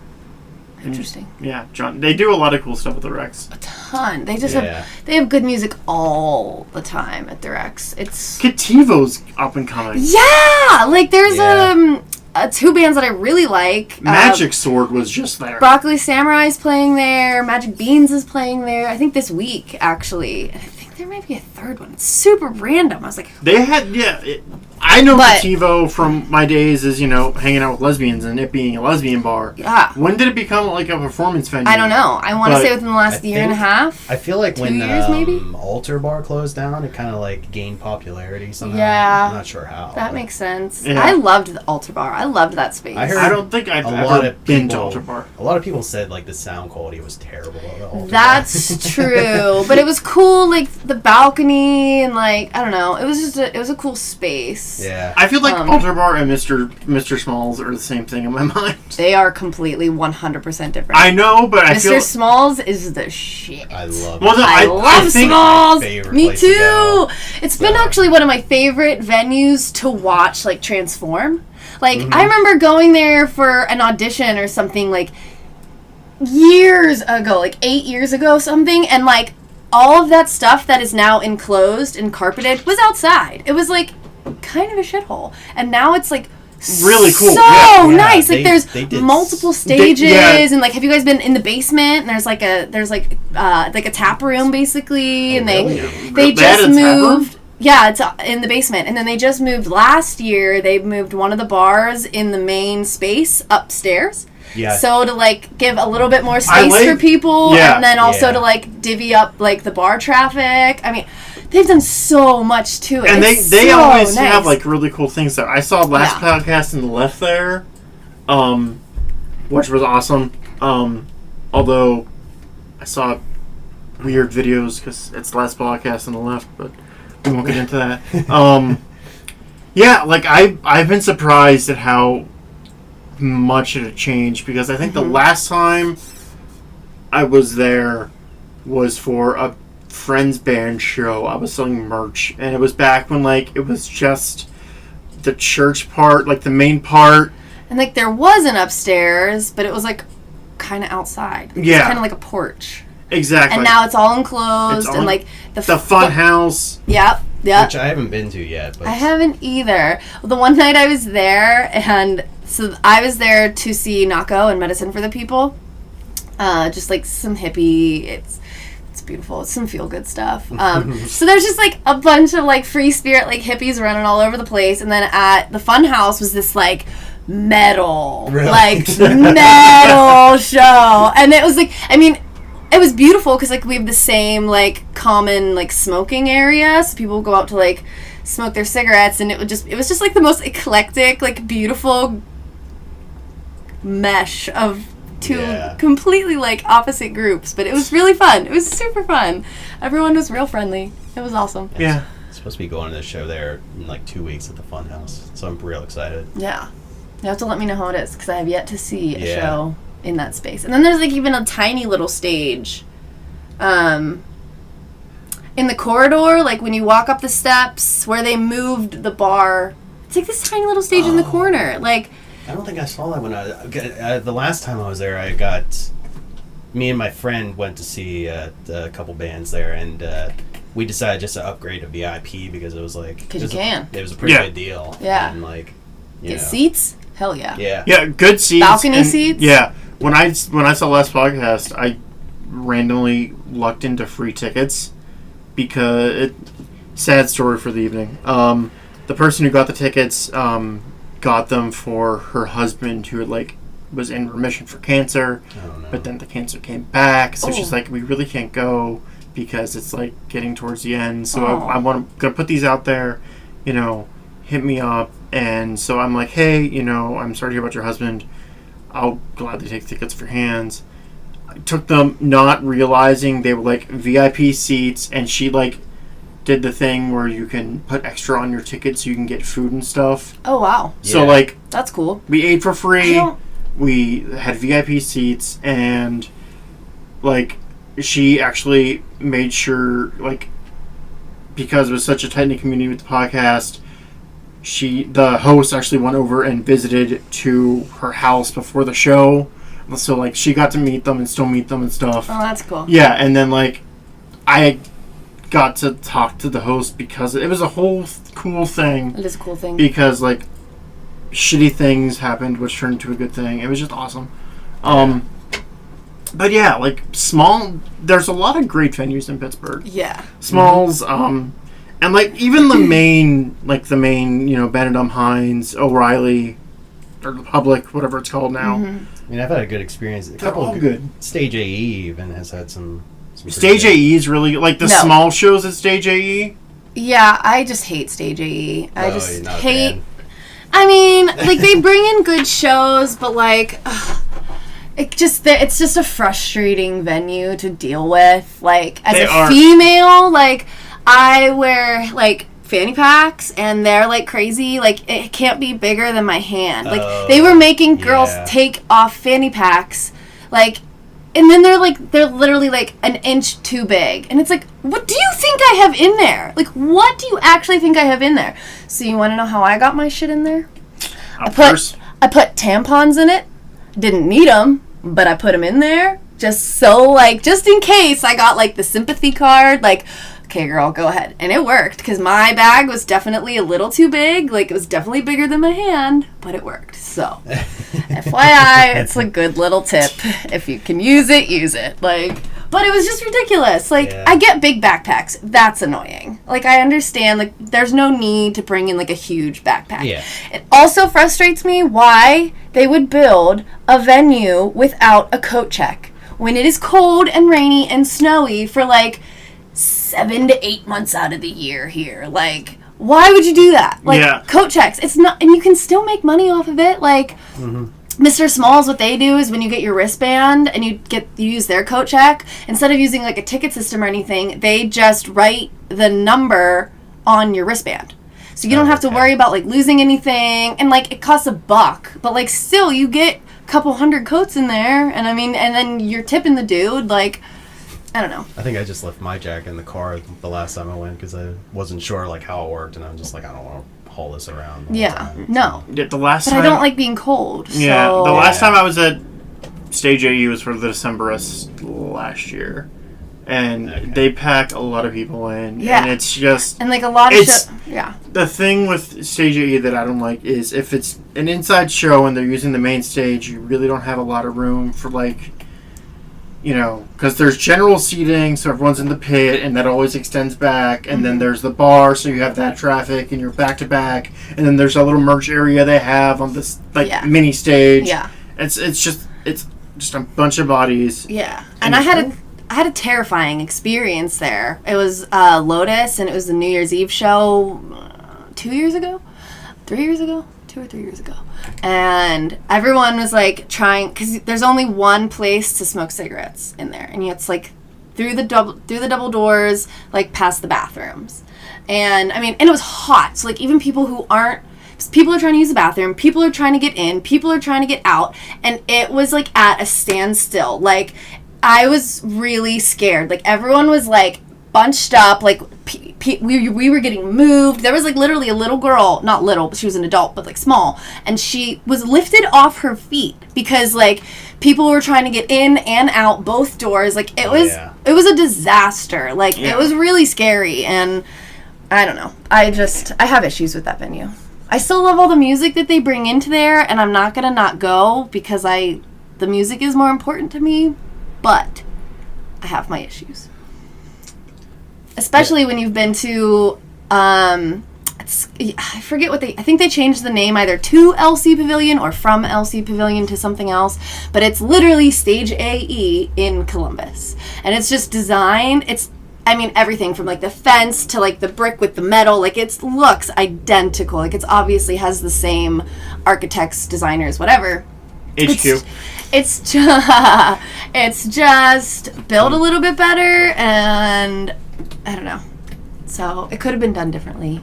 Interesting. Yeah, John. They do a lot of cool stuff at the Rex. A ton. They just have good music all the time at the Rex. It's Kativo's up and coming. Yeah, like there's two bands that I really like. Magic Sword was just there. Broccoli Samurai's playing there. Magic Beans is playing there. I think this week, actually. And I think there might be a third one. It's super random. I was like... They had, I know TiVo from my days as, hanging out with lesbians and it being a lesbian bar. Yeah. When did it become like a performance venue? I don't know. I want to say within the last year and a half. I feel like 2 when years, maybe? Altar Bar closed down, it kind of like gained popularity somehow. Yeah. I'm not sure how. That makes sense. Yeah. I loved the Altar Bar. I loved that space. I don't think I've ever been to Altar Bar. A lot of people said like the sound quality was terrible at the Altar That's true. But it was cool, like the balcony and like, I don't know. It was just it was a cool space. Yeah. I feel like Altar Bar and Mr. Smalls are the same thing in my mind. They are completely 100% different. I know, but I feel... Mr. Smalls is the shit. I love Well, no, I love Smalls. Me place to too. go. It's been actually one of my favorite venues to watch, like, transform. Like, I remember going there for an audition or something, like, years ago, like 8 years ago, something, and, like, all of that stuff that is now enclosed and carpeted was outside. It was, like, kind of a shithole. And now it's, like, really cool. So Yeah. nice. They- Like they there's did multiple stages and like have you guys been in the basement? And there's like a tap room basically and really? they They had just a tap room? moved. Yeah, it's in the basement. And then they just moved last year. They moved one of the bars in the main space upstairs. Yeah. So to like give a little bit more space for people and then also to like divvy up like the bar traffic. I mean, they've done so much to it. And it's they so always nice. have like really cool things there. I saw last podcast in the left there, which was awesome. Although I saw weird videos because it's the last podcast on the left, but we won't get into that. Yeah, like I've been surprised at how much it had changed because I think the last time I was there was for a friend's band show. I was selling merch, and it was back when like it was just the church part, like the main part, and like there was an upstairs, but it was like kind of outside. Yeah, it's kind of like a porch. Exactly. And now it's all enclosed and like the fun house. Yep. Which I haven't been to yet. But I haven't either. The one night I was there, and so I was there to see Nako and Medicine for the People. Just like some hippie. It's beautiful. It's some feel good stuff. So there's just like a bunch of like free spirit like hippies running all over the place, and then at the fun house was this like metal metal show, and it was like it was beautiful because like we have the same like common like smoking area, so people would go out to like smoke their cigarettes, and it was just like the most eclectic like beautiful mesh of two completely like opposite groups, but it was really fun. It was super fun. Everyone was real friendly. It was awesome. Yeah. I'm supposed to be going to the show there in like 2 weeks at the Fun House, so I'm real excited. Yeah. You have to let me know how it is because I have yet to see a show in that space. And then there's like even a tiny little stage in the corridor, like when you walk up the steps where they moved the bar. It's like this tiny little stage in the corner. Like I don't think I saw that when the last time I was there. Me and my friend went to see a couple bands there, and we decided just to upgrade to VIP because it was like it was a pretty good deal. Yeah, and like get seats. Hell yeah. Yeah, good seats. Balcony seats. Yeah, when I saw last podcast, I randomly lucked into free tickets because sad story for the evening. The person who got the tickets got them for her husband who was in remission for cancer, but then the cancer came back, so she's like, we really can't go because it's like getting towards the end, so I'm gonna put these out there, hit me up. And so I'm like, hey, I'm sorry to hear about your husband. I'll gladly take tickets for hands. I took them not realizing they were like VIP seats, and she did the thing where you can put extra on your ticket so you can get food and stuff. Oh, wow. So that's cool. We ate for free. We had VIP seats, and she actually made sure because it was such a tight-knit community with the podcast, the host actually went over and visited to her house before the show. So, she got to meet them and still meet them and stuff. Oh, that's cool. Yeah, and then, I got to talk to the host because it was a whole cool thing. It is a cool thing. Because, shitty things happened, which turned into a good thing. It was just awesome. But yeah, like there's a lot of great venues in Pittsburgh. Yeah. Smalls, and like even the main, Benedum Hines, O'Reilly, or the Public, whatever it's called now. Mm-hmm. I mean, I've had a good experience. A couple all of good. Stage AE even has had some Stage AE is really like the small shows at Stage AE. Yeah, I just hate Stage AE. I Oh, just you're not a hate. fan. I mean, like they bring in good shows, but like, it's just a frustrating venue to deal with. Like as female, like I wear like fanny packs and they're like crazy. Like it can't be bigger than my hand. Like they were making girls take off fanny packs, like. And then they're literally like an inch too big. And it's like, what do you think I have in there? Like, what do you actually think I have in there? So you want to know how I got my shit in there? I put tampons in it. Didn't need them, but I put them in there just in case I got like the sympathy card. Like, okay, girl, go ahead. And it worked because my bag was definitely a little too big. Like, it was definitely bigger than my hand, but it worked. So, FYI, it's a good little tip. If you can use it, use it. Like, but it was just ridiculous. Like, I get big backpacks. That's annoying. Like, I understand, like, there's no need to bring in, like, a huge backpack. Yeah. It also frustrates me why they would build a venue without a coat check when it is cold and rainy and snowy for, like, 7 to 8 months out of the year here. Like, why would you do that? Like, coat checks. It's not, and you can still make money off of it. Like, Mr. Smalls, what they do is when you get your wristband and you use their coat check, instead of using like a ticket system or anything, they just write the number on your wristband. So you don't have to worry about like losing anything. And like, it costs $1, but like still you get a couple hundred coats in there. And I mean, and then you're tipping the dude, like, I don't know. I think I just left my jack in the car the last time I went because I wasn't sure like how it worked, and I'm just like, I don't want to haul this around. No. Yeah, the last but time I don't like being cold. Yeah, so. the last time I was at Stage AE was for the Decemberist last year, and they pack a lot of people in. Yeah, and it's just and like a lot of The thing with Stage AE that I don't like is if it's an inside show and they're using the main stage, you really don't have a lot of room for like. Because there's general seating, so everyone's in the pit, and that always extends back, and then there's the bar, so you have that traffic, and you're back-to-back, and then there's a little merch area they have on this, mini stage. Yeah. It's just a bunch of bodies. Yeah. And I had a terrifying experience there. It was Lotus, and it was the New Year's Eve show 2 years ago? 3 years ago? 2 or 3 years ago. And everyone was like trying, because there's only one place to smoke cigarettes in there, and it's like through the double doors, like past the bathrooms. And I mean, and it was hot, so like even people are trying to use the bathroom, people are trying to get in, people are trying to get out, and it was like at a standstill. Like I was really scared. Like everyone was like bunched up, like we were getting moved. There was like literally a little girl, not little, but she was an adult, but like small, and she was lifted off her feet because like people were trying to get in and out both doors. Like it was a disaster. Like it was really scary, and I don't know. I have issues with that venue. I still love all the music that they bring into there, and I'm not gonna not go because the music is more important to me, but I have my issues. Especially when you've been to, I forget I think they changed the name either to LC Pavilion or from LC Pavilion to something else, but it's literally Stage AE in Columbus. And it's just designed, everything from like the fence to like the brick with the metal, like it looks identical. Like it's obviously has the same architects, designers, whatever. HQ. It's just built a little bit better, and I don't know. So it could have been done differently.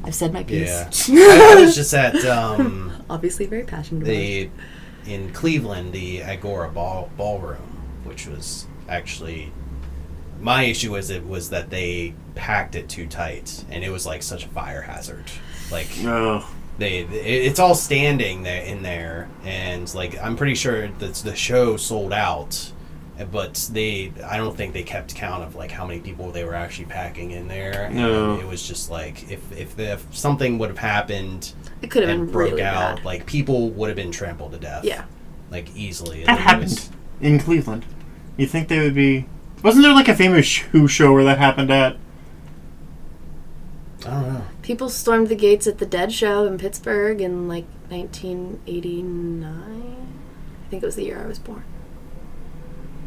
I've said my piece. Yeah. I was just at obviously very passionate in Cleveland, the Agora Ballroom, which was actually my issue was that they packed it too tight, and it was like such a fire hazard. Like it's all standing there in there, and like I'm pretty sure that the show sold out. but I don't think they kept count of like how many people they were actually packing in there. No. And it was just like if something would have happened, It could have and been broke really out, bad. like people would have been trampled to death. Yeah. Like easily. That happened in Cleveland. You think they would be? Wasn't there like a famous Who show where that happened at? I don't know. People stormed the gates at the Dead show in Pittsburgh in like 1989. I think it was the year I was born.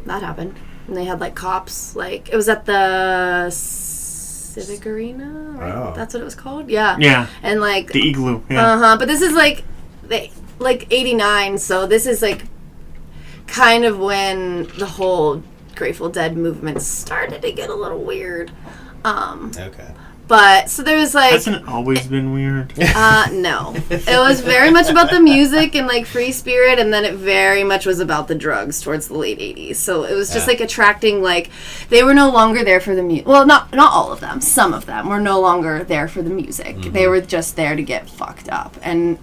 That happened. And they had like cops, like it was at the Civic Arena, right? Oh. That's what it was called? Yeah. Yeah. And like The Igloo. Yeah. but this is like 89, so this is like kind of when the whole Grateful Dead movement started to get a little weird. Okay. But so there was like Hasn't it always been weird? no. It was very much about the music and like free spirit, and then it very much was about the drugs towards the late 80s. So it was just like attracting, like they were no longer there for the music. Well, not all of them. Some of them were no longer there for the music. Mm-hmm. They were just there to get fucked up. And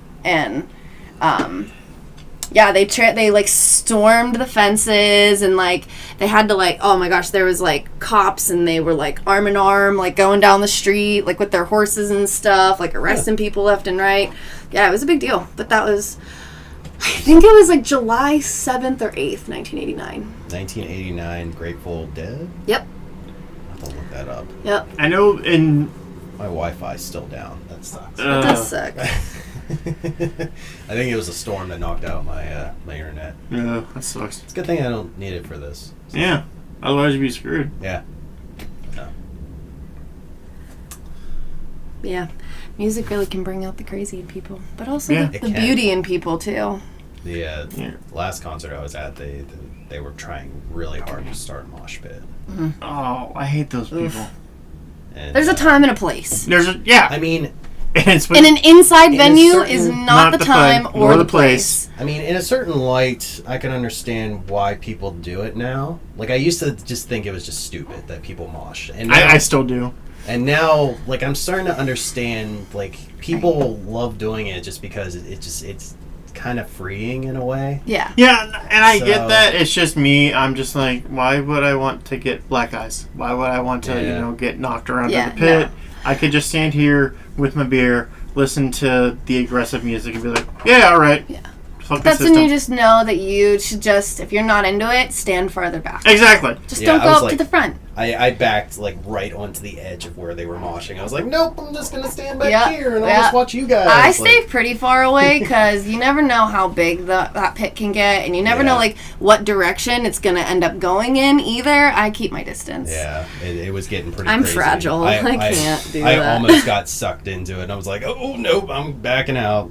yeah, they like stormed the fences, and like they had to like, oh my gosh, there was like cops, and they were like arm in arm, like going down the street, like with their horses and stuff, like arresting people left and right. Yeah, it was a big deal. But that was, I think it was like July 7th or 8th, 1989. 1989, Grateful Dead? Yep. I'll have to look that up. Yep. I know in... My Wi-Fi's still down. That sucks. That does suck. I think it was a storm that knocked out my my internet. Yeah, that sucks. It's a good thing I don't need it for this. So, Yeah. Otherwise you'd be screwed. Yeah. No. Yeah. Music really can bring out the crazy in people, but also Yeah. the It can. beauty in people too. The Yeah. last concert I was at, they were trying really hard to start a mosh pit. Oh, I hate those people. And, There's a time and a place. There's a... Yeah. I mean, And it's And an inside a venue certain- is not the time time, or nor the the place. place. I mean, in a certain light, I can understand why people do it now. Like, I used to just think it was just stupid that people mosh. And now, I still do. and now, like, I'm starting to understand, like, people love doing it just because it's kind of freeing in a way. Yeah. Yeah, and I So- get that. It's just me. I'm just like, why would I want to get black eyes? Why would I want to, Yeah. get knocked around Yeah, in the pit? no. I could just stand here with my beer, listen to the aggressive music, and be like, yeah, all right. Yeah. Fuck the That's when system. you just know that you should just, if you're not into it, stand farther back. Exactly. Just Yeah, don't I go was up like- to the front. I backed, like, right onto the edge of where they were moshing. I was like, nope, I'm just going to stand back Yeah, here and I'll yeah. just watch you guys. I Like, stay pretty far away because you never know how big that pit can get, and you never know Yeah. like what direction it's going to end up going in either. I keep my distance. Yeah, it was getting pretty I'm crazy. fragile. I can't do I that. almost got sucked into it, and I was like, oh, nope, I'm backing out.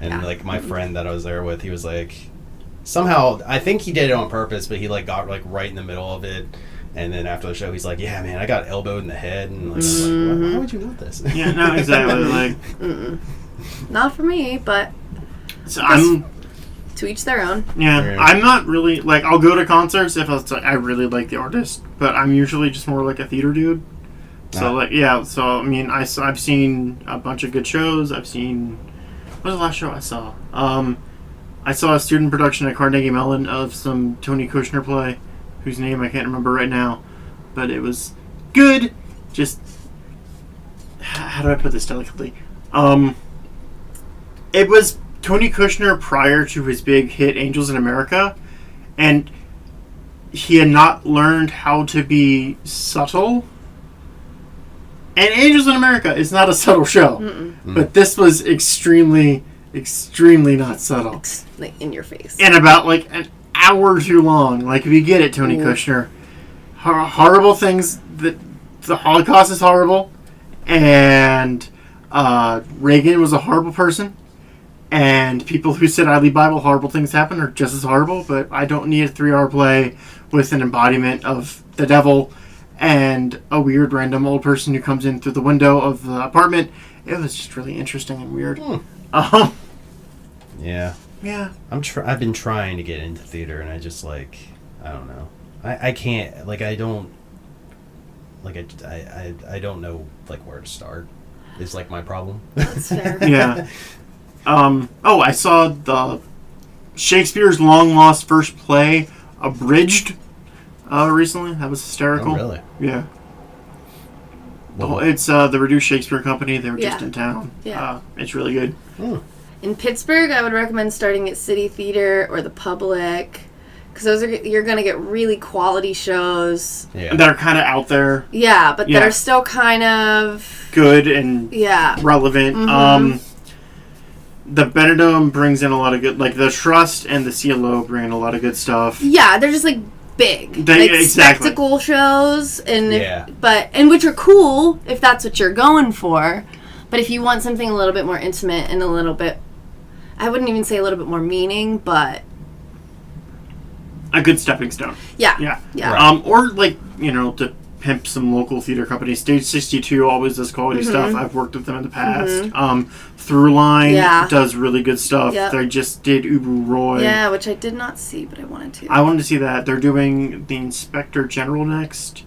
And Yeah. like, my friend that I was there with, he was like, somehow, I think he did it on purpose, but he, like, got, like, right in the middle of it. And then after the show, he's like, yeah, man, I got elbowed in the head. And like, I'm like, why would you want this? Yeah, no, exactly. Like, Not for me, but so I'm... to each their own. Yeah, Yeah. I'm not really... Like, I'll go to concerts if it's like, I really like the artist, but I'm usually just more like a theater dude. So, Ah. like, yeah, so, I mean, I've seen a bunch of good shows. I've seen... What was the last show I saw? I saw a student production at Carnegie Mellon of some Tony Kushner play, whose name I can't remember right now, but it was good. Just... How do I put this delicately? It was Tony Kushner prior to his big hit Angels in America, and he had not learned how to be subtle. And Angels in America is not a subtle show, but this was extremely, extremely not subtle. Like in your face. And about like an hour too long. Like, we get it, Tony Kushner. Horrible things. That the Holocaust is horrible, and Reagan was a horrible person. And people who said I leave Bible, horrible things happen, are just as horrible. But I don't need a 3-hour play with an embodiment of the devil and a weird random old person who comes in through the window of the apartment. It was just really interesting and weird. Yeah. Yeah. I've been trying to get into theater, and I just, like, I don't know. I can't, like, I don't, like, I don't know, like, where to start. Is, like, my problem. That's fair. Yeah. I saw the Shakespeare's long lost first play Abridged recently. That was hysterical. Oh, really? Yeah. Well, It's the Reduced Shakespeare Company. They were just Yeah. in town. Yeah. It's really good. In Pittsburgh, I would recommend starting at City Theater or the Public, because you're gonna get really quality shows. yeah. That are kind of out there, Yeah, but Yeah. that are still kind of good and relevant. Mhm. The Benedum brings in a lot of good, like the Trust and the CLO bring in a lot of good stuff. Yeah, they're just like big, They- like exactly. spectacle shows, and Yeah. and which are cool if that's what you're going for. But if you want something a little bit more intimate and a little bit, I wouldn't even say a little bit more meaning, but A good stepping stone. yeah, Yeah. yeah. Right. Or like, to pimp some local theater companies. Stage 62 always does quality stuff. I've worked with them in the past. Throughline Yeah. does really good stuff. Yep. They just did Ubu Roy. Yeah, which I did not see, but I wanted to. I wanted to see that. They're doing The Inspector General next,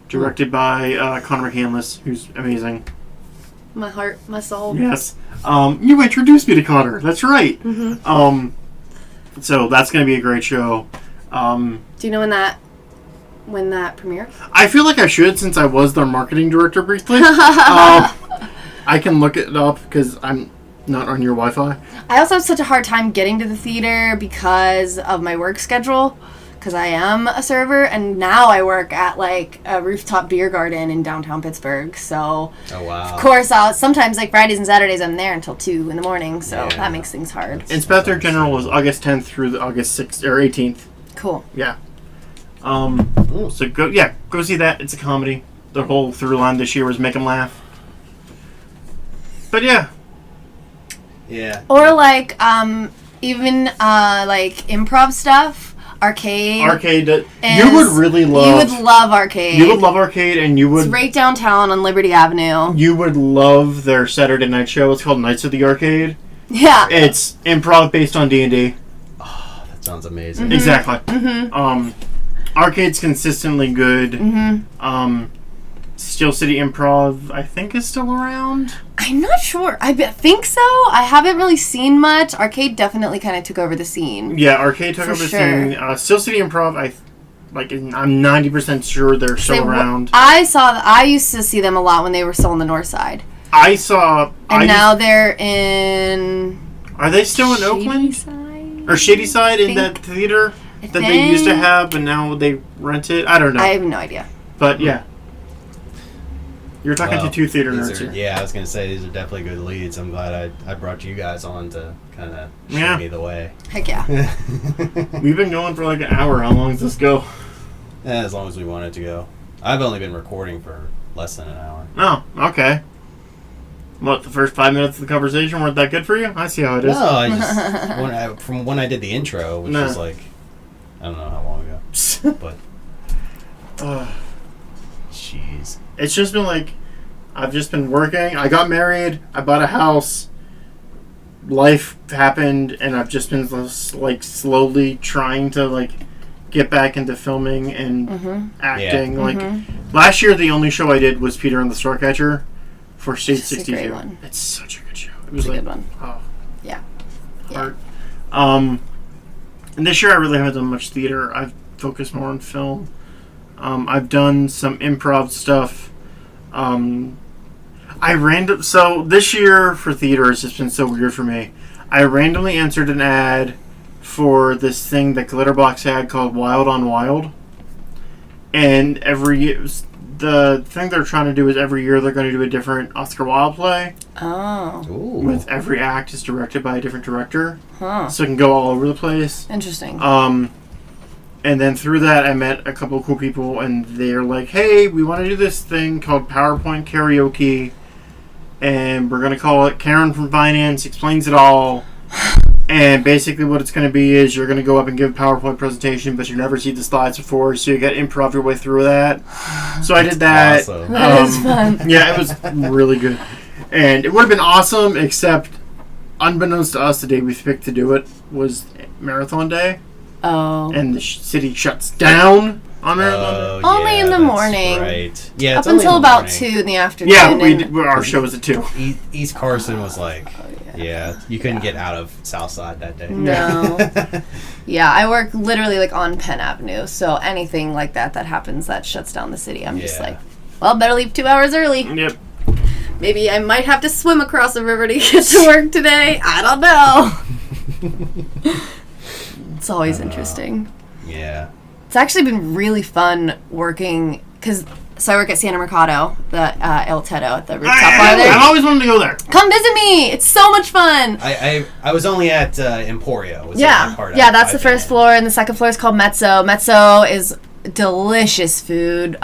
directed by Connor McCandless, who's amazing. My heart, my soul. Yes. You introduced me to Connor. That's right. So that's going to be a great show. Do you know when that premieres? I feel like I should, since I was their marketing director briefly. I can look it up because I'm not on your Wi-Fi. I also have such a hard time getting to the theater because of my work schedule, because I am a server, and now I work at like a rooftop beer garden in downtown Pittsburgh. So Oh, wow. of course I'll sometimes, like Fridays and Saturdays, I'm there until 2 in the morning, so Yeah. that makes things hard. Inspector General is August 10th through the August 6th or 18th. Cool. Yeah. So go see that. It's a comedy. The whole through line this year was make them laugh. But yeah, Yeah. Or like even like improv stuff, arcade. arcade. is- You would really love. You would love arcade. You would love arcade, and you would. It's right downtown on Liberty Avenue. You would love their Saturday night show. It's called Nights of the Arcade. Yeah. It's improv based on D&D. That sounds amazing. Exactly. Arcade's consistently good. Steel City Improv, I think, is still around. I'm not sure. I think so. I haven't really seen much. Arcade definitely kind of took over the scene. Yeah, Arcade took For over the sure. scene. Steel City Improv, I'm 90% sure they're still around. I used to see them a lot when they were still on the north side. And Now they're in are they still in Oakland? Shadyside? Or Shadyside in think- that theater I that they used to think- have, but now they rent it? I don't know. I have no idea. But yeah. You're talking Well, to two theater these nerds are- here. Yeah, I was going to say these are definitely good leads. I'm glad I brought you guys on to kind of show Yeah. me the way. Heck yeah. We've been going for like an hour. How long does this go? As long as we want it to go. I've only been recording for less than an hour. Oh, okay. What, the first 5 minutes of the conversation weren't that good for you? I see how it is. No, I just from when I did the intro, which No. was like I don't know how long ago, but jeez. It's just been like, I've just been working. I got married. I bought a house. Life happened, and I've just been like slowly trying to like get back into filming and acting. Yeah. Like last year, the only show I did was Peter and the Starcatcher for Stage It's a 62. great one. It's such a good show. It It's was a like, good one. oh, Yeah. heart. And this year I really haven't done much theater. I've focused more on film. I've done some improv stuff. So this year for theater has just been so weird for me. I randomly answered an ad for this thing that Glitterbox had called Wild on Wild. And the thing they're trying to do is every year they're going to do a different Oscar Wilde play. Oh. Ooh. With every act is directed by a different director. Huh. So it can go all over the place. Interesting. And then through that, I met a couple of cool people, and they're like, hey, we want to do this thing called PowerPoint Karaoke, and we're going to call it Karen from Finance Explains It All. And basically what it's going to be is you're going to go up and give a PowerPoint presentation, but you never see the slides before, so you got to improv your way through that. So I did that. Awesome. That is fun. Yeah, it was really good. And it would have been awesome, except unbeknownst to us, the day we picked to do it was Marathon Day. Oh. And the city shuts down. on there? Only in the that's morning. Right. Yeah, Up it's only until in the about morning. 2 in the afternoon. Yeah, our show was at 2. East Carson was like, Oh, yeah, you couldn't get out of Southside that day. No. Yeah, I work literally like on Penn Avenue, so anything like that happens that shuts down the city, I'm just like, well, better leave 2 hours early. Yep. Maybe I might have to swim across the river to get to work today. I don't know. It's always interesting. Yeah. It's actually been really fun working, so I work at Santa Mercado, the El Tedo at the rooftop bar there. I've always wanted to go there. Come visit me. It's so much fun. I was only at Emporio. Was Yeah, part that's the first floor, and the second floor is called Mezzo. Mezzo is delicious food,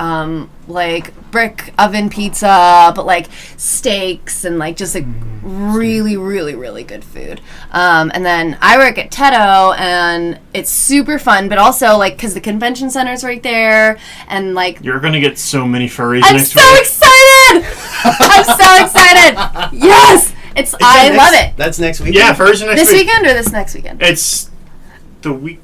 like brick oven pizza, but like steaks and like just like really, really, really good food. And then I work at Tedo, and it's super fun, but also like because the convention center's right there, and like You're gonna get so many furries I'm next so week. excited! I'm so excited! Yes, I love it. That's next week. Yeah, furries are next This week. weekend or this next weekend? It's the week.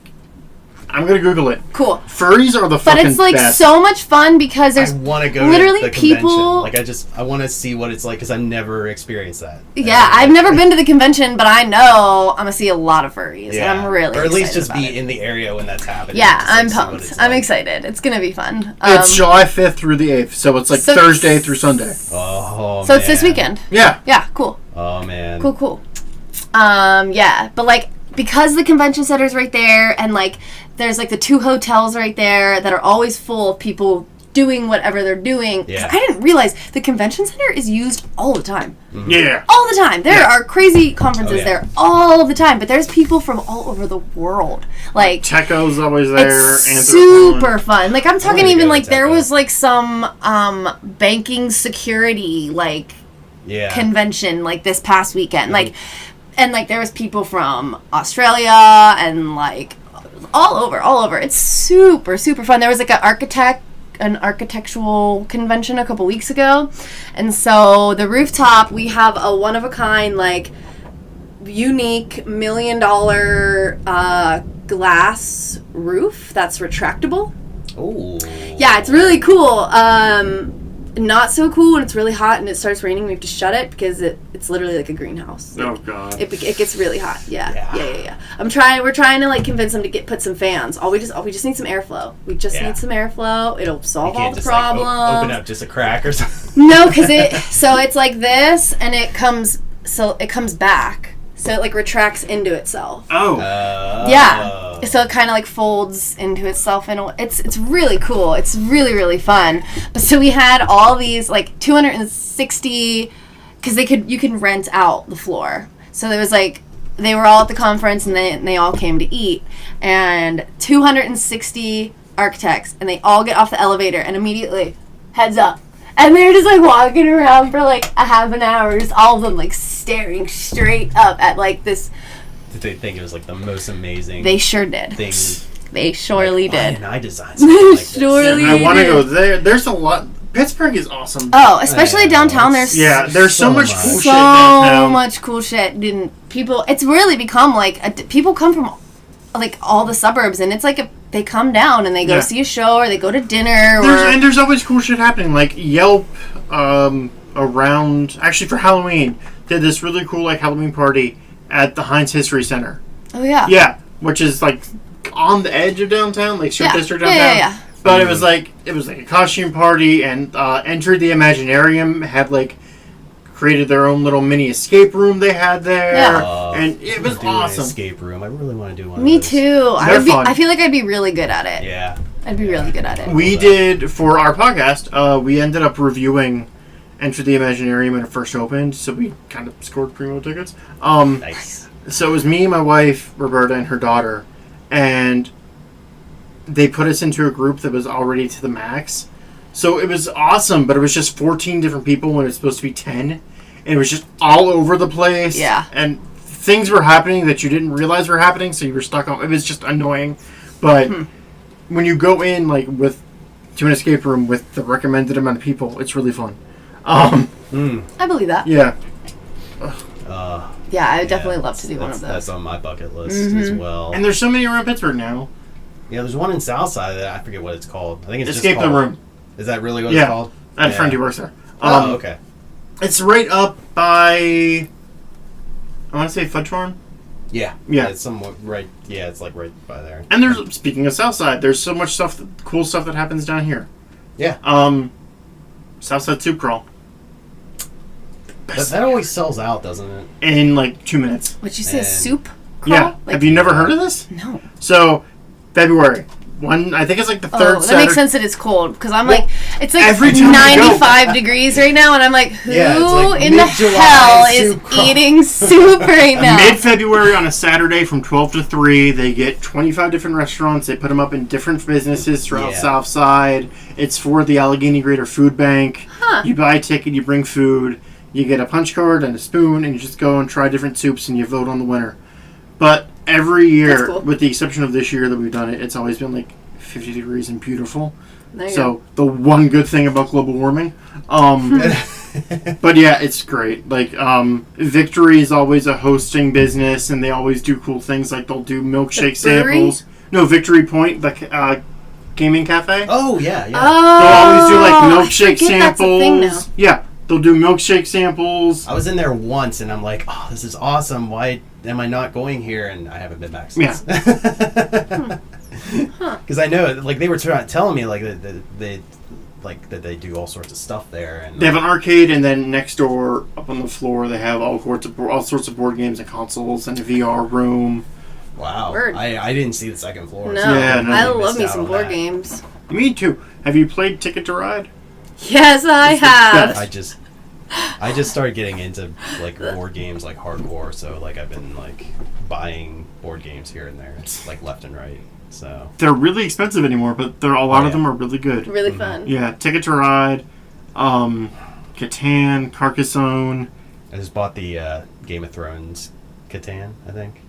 I'm gonna Google it. Cool. Furries are the But fucking it's like best. so much fun because I there's want to go literally to the people. convention. Like I want to see what it's like because I've never experienced that. Yeah, I've never been to the convention, but I know I'm gonna see a lot of furries, and I'm really or at least excited just about be it. in the area when that's happening. Yeah, just, like, I'm see what pumped. it's I'm like. excited. It's gonna be fun. It's July 5th through the 8th, so it's like so Thursday through Sunday. Oh, so it's this weekend. Yeah. Yeah, cool. Oh man. Cool. Yeah, but like because the convention center's right there, and like there's like the 2 hotels right there that are always full of people doing whatever they're doing. 'Cause Yeah. I didn't realize the convention center is used all the time. Yeah. All the time. There are crazy conferences yeah. there all of the time, but there's people from all over the world. Like Techo's always there. it's Anthropon. super fun. Like I'm talking wanna even go like to there Techo. was like some banking security like Yeah. convention like this past weekend. Like and like there was people from Australia and like all over. It's super fun. There was like an architectural convention a couple weeks ago, and so the rooftop, we have a one of a kind like unique $1 million glass roof that's retractable. Oh. Yeah, it's really cool. Not so cool when it's really hot and it starts raining. We have to shut it because it's literally like a greenhouse. Oh god. It gets really hot. Yeah. We're trying to like convince them to put some fans. We just need some airflow. We just need some airflow. It'll solve You all can't the just like, problems. open up just a crack or something. No, because it's like this, and it comes back, so it like retracts into itself. Oh. Yeah, so it kind of like folds into itself, and it's really cool. It's really fun. But so we had all these like 260, because you can rent out the floor. So there was like they were all at the conference, and they all came to eat, and 260 architects, and they all get off the elevator and immediately heads up. And they were just like walking around for like a half an hour, just all of them like staring straight up at like this. Did they think it was like the most amazing They sure did. thing? They surely Why did. didn't I design something like this? Surely I want to did. go there. There's a lot. Pittsburgh is awesome. Oh, especially I know, downtown. it's- There's There's so much much. cool shit so downtown. much cool shit. Didn't people? It's really become like people come from like all the suburbs, and it's like they come down and they go Yeah. see a show or they go to dinner. There's always cool shit happening. Like Yelp, around actually for Halloween did this really cool like Halloween party at the Heinz History Center. Oh yeah. Yeah, which is like on the edge of downtown, like Strip Yeah. District Yeah, downtown. yeah. But it was like a costume party, and Enter the Imaginarium had like created their own little mini escape room they had there, Yeah. and it was Do an awesome. escape room. I really want to do one. Me of those. too. They're fun. I feel like I'd be really good at it. Yeah. I'd be really good at it. We did for our podcast. We ended up reviewing Enter the Imaginarium when it first opened, so we kind of scored primo tickets. Nice. So it was me, my wife, Roberta, and her daughter, and they put us into a group that was already to the max. So it was awesome, but it was just 14 different people when it's supposed to be 10. And it was just all over the place. Yeah. And things were happening that you didn't realize were happening, so you were stuck on. It was just annoying. But when you go in like to an escape room with the recommended amount of people, it's really fun. I believe that. Yeah. Yeah, I would definitely love to do one of those. That's on my bucket list as well. And there's so many around Pittsburgh now. Yeah, there's one in Southside that I forget what it's called. I think it's Escape just the called, Room. Is that really what it's called? I had a friend who works there. Okay. It's right up by, I want to say Fudgehorn. Yeah. Yeah. It's somewhat right. Yeah, it's like right by there. And there's, speaking of Southside, there's so much stuff, cool stuff that happens down here. Yeah. Southside Soup Crawl. That always sells out, doesn't it? In like 2 minutes. What'd you say? And- Soup crawl? Yeah. Like, Have you never heard of this? No. So, February. I think it's like the third Oh, that Saturday. makes sense that it's cold because I'm Well, like, it's like every time we go- 95 degrees right now, and I'm like, who Yeah, it's like in the mid-July hell is soup crawl. eating soup right now? Mid-February on a Saturday from 12 to 3, they get 25 different restaurants. They put them up in different businesses throughout Yeah. Southside. It's for the Allegheny Greater Food Bank. Huh. You buy a ticket, you bring food, you get a punch card and a spoon, and you just go and try different soups, and you vote on the winner. But every year, That's cool. with the exception of this year that we've done it, it's always been like 50 degrees and beautiful. There you So the one good thing about global warming. But yeah, it's great. Like Victory is always a hosting business, and they always do cool things. Like they'll do milkshake The brewery? samples. No, Victory Point, the gaming cafe. Oh, yeah, yeah. They'll always do like I milkshake forget that's a thing now. samples. Yeah, they'll do milkshake samples. I was in there once, and I'm like, oh, this is awesome. Why am I not going here? And I haven't been back since. Because I know, like, they were telling me, like, that they do all sorts of stuff there. And They have an arcade, and then next door, up on the floor, they have all sorts of board games and consoles, and a VR room. wow. Word. I didn't see the second floor. No, Yeah, no, I you love missed me out some on board that. games. Me too. Have you played Ticket to Ride? Yes, I It's the have. best. I just started getting into, like, board games, like, hardcore. So, like, I've been, like, buying board games here and there, like, left and right. So They're really expensive anymore, but a lot of them are really good. Really fun. Yeah, Ticket to Ride, Catan, Carcassonne. I just bought the Game of Thrones Catan, I think.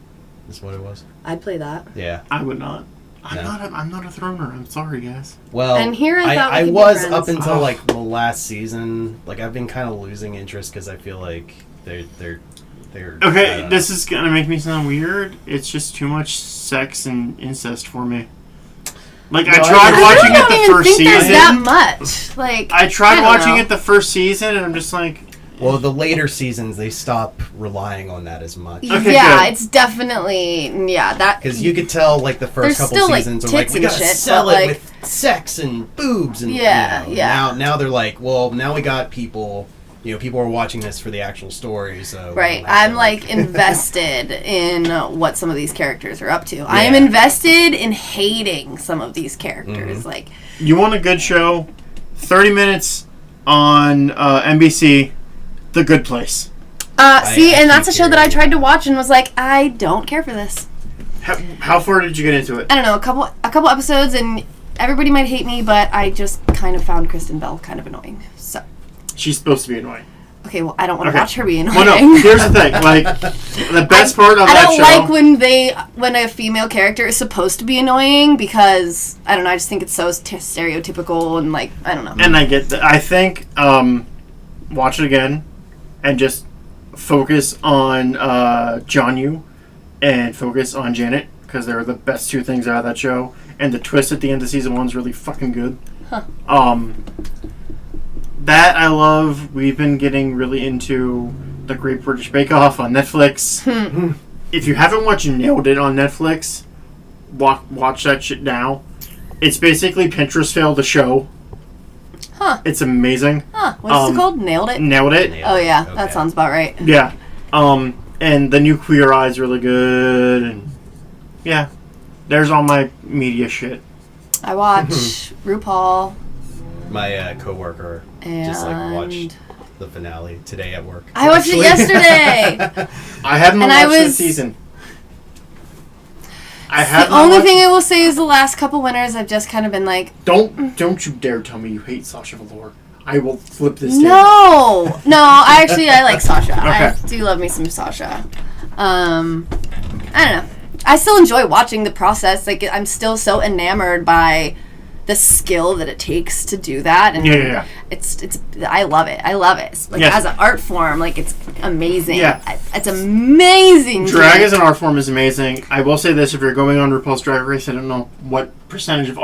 Is what it was. I'd play that. Yeah. I would not. No. I'm not a throner. I'm sorry, guys. Well, And here I thought we I could be was friends. up until like the last season. Like I've been kind of losing interest because I feel like they're Okay, this is gonna make me sound weird. It's just too much sex and incest for me. Like No, I I tried don't watching I it don't the even first think there's season. that much. Like I tried don't watching know. it the first season, and I'm just like, Well, the later seasons they stop relying on that as much Okay, yeah, good. it's definitely that because you could tell like the first There's couple still, like, seasons are like tits we and gotta shit, sell but, it like- with sex and boobs and Yeah, you know, yeah. Now they're like, well, now we got people. You know, people are watching this for the actual story, so we right. don't have I'm to, like invested in what some of these characters are up to. I am Yeah. invested in hating some of these characters. Mhm. Like you want a good show? 30 minutes on NBC, The Good Place. see, I and that's a keep show that I hearing tried to that. watch and was like, I don't care for this. How far did you get into it? I don't know, a couple episodes, and everybody might hate me, but I just kind of found Kristen Bell kind of annoying. So, She's supposed to be annoying. okay, well, I don't want to Okay. watch her be annoying. Well, no. Here's the thing. Like the best part of I that don't show. like when a female character is supposed to be annoying because I don't know. I just think it's so stereotypical and like I don't know. And I get that. I think watch it again and just focus on John Yu and focus on Janet because they're the best two things out of that show. And the twist at the end of season 1 is really fucking good. Huh. That I love. We've been getting really into the Great British Bake Off on Netflix. If you haven't watched Nailed It on Netflix, watch that shit now. It's basically Pinterest Fail the show. Huh? It's amazing. Huh? What's it called? Nailed it. Nailed it. Nailed Oh it. yeah, Okay. that sounds about right. Yeah. And the new Queer Eye is really good. And yeah, there's all my media shit. I watch RuPaul My coworker and just like watched the finale today at work. I watched it actually. yesterday. I haven't And I watched the was- season. I The have only thing I will say is the last couple winners I've just kind of been like, Don't you dare tell me you hate Sasha Velour. I will flip this table. no. I like Sasha. I Okay. do love me some Sasha. I don't know. I still enjoy watching the process. Like I'm still so enamored by the skill that it takes to do that, and it's I love it. Like as an art form, like it's amazing. It's amazing. Drag as an art form is amazing. I will say this: if you're going on RuPaul's Drag Race, I don't know what percentage of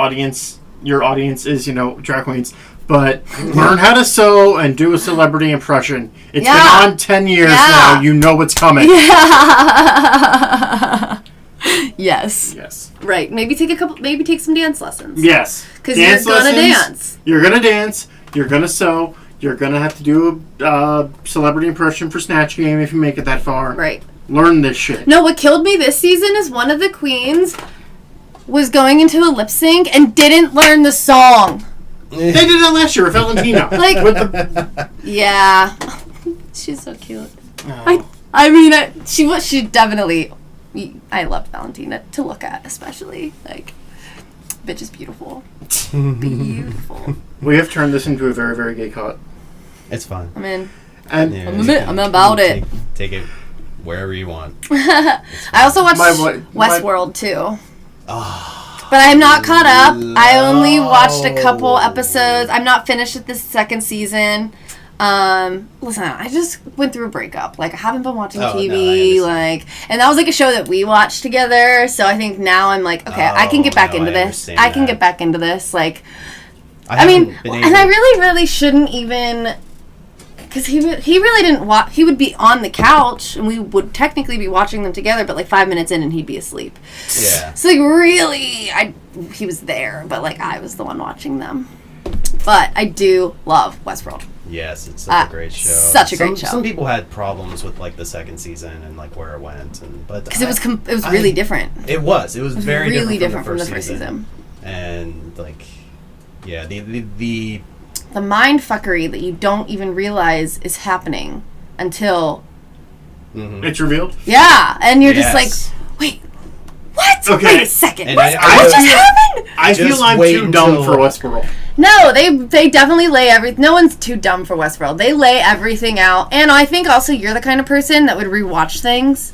your audience is, drag queens, but learn how to sew and do a celebrity impression. It's been on 10 years now. You know what's coming. Yes. Right. Maybe take some dance lessons. Yes. Because you're gonna dance. You're gonna dance. You're gonna sew. You're gonna have to do a celebrity impression for Snatch Game if you make it that far. Right. Learn this shit. No, what killed me this season is one of the queens was going into a lip sync and didn't learn the song. They did that last year with Valentina. Yeah. She's so cute. Oh. I mean, she definitely. I loved Valentina to look at, especially. Like, bitch is beautiful. Beautiful. We have turned this into a very, very gay cut. It's fun. I'm in. And I'm about it. Take it wherever you want. I also watched Westworld too. Oh, but I'm not caught up. I only watched a couple episodes. I'm not finished with the second season. Listen, I just went through a breakup. Like, I haven't been watching TV. And that was like a show that we watched together. So I think now I'm like, okay, I can get back into this. I can get back into this. Like, I mean, and I really, really shouldn't even, because he really didn't watch. He would be on the couch, and we would technically be watching them together. But like 5 minutes in, and he'd be asleep. Yeah. So like really, he was there, but like I was the one watching them. But I do love Westworld. Yes, it's such a great show. Such a great show. Some people had problems with like the second season and like where it went, because it was really different. It was very really different from the first season. And like, yeah, the mind fuckery that you don't even realize is happening until it's revealed. Yeah, and you're just like, wait. What? Okay. Wait a second. And what just happened? I feel I'm too dumb for Westworld. No, they definitely lay everything. No one's too dumb for Westworld. They lay everything out. And I think also you're the kind of person that would rewatch things.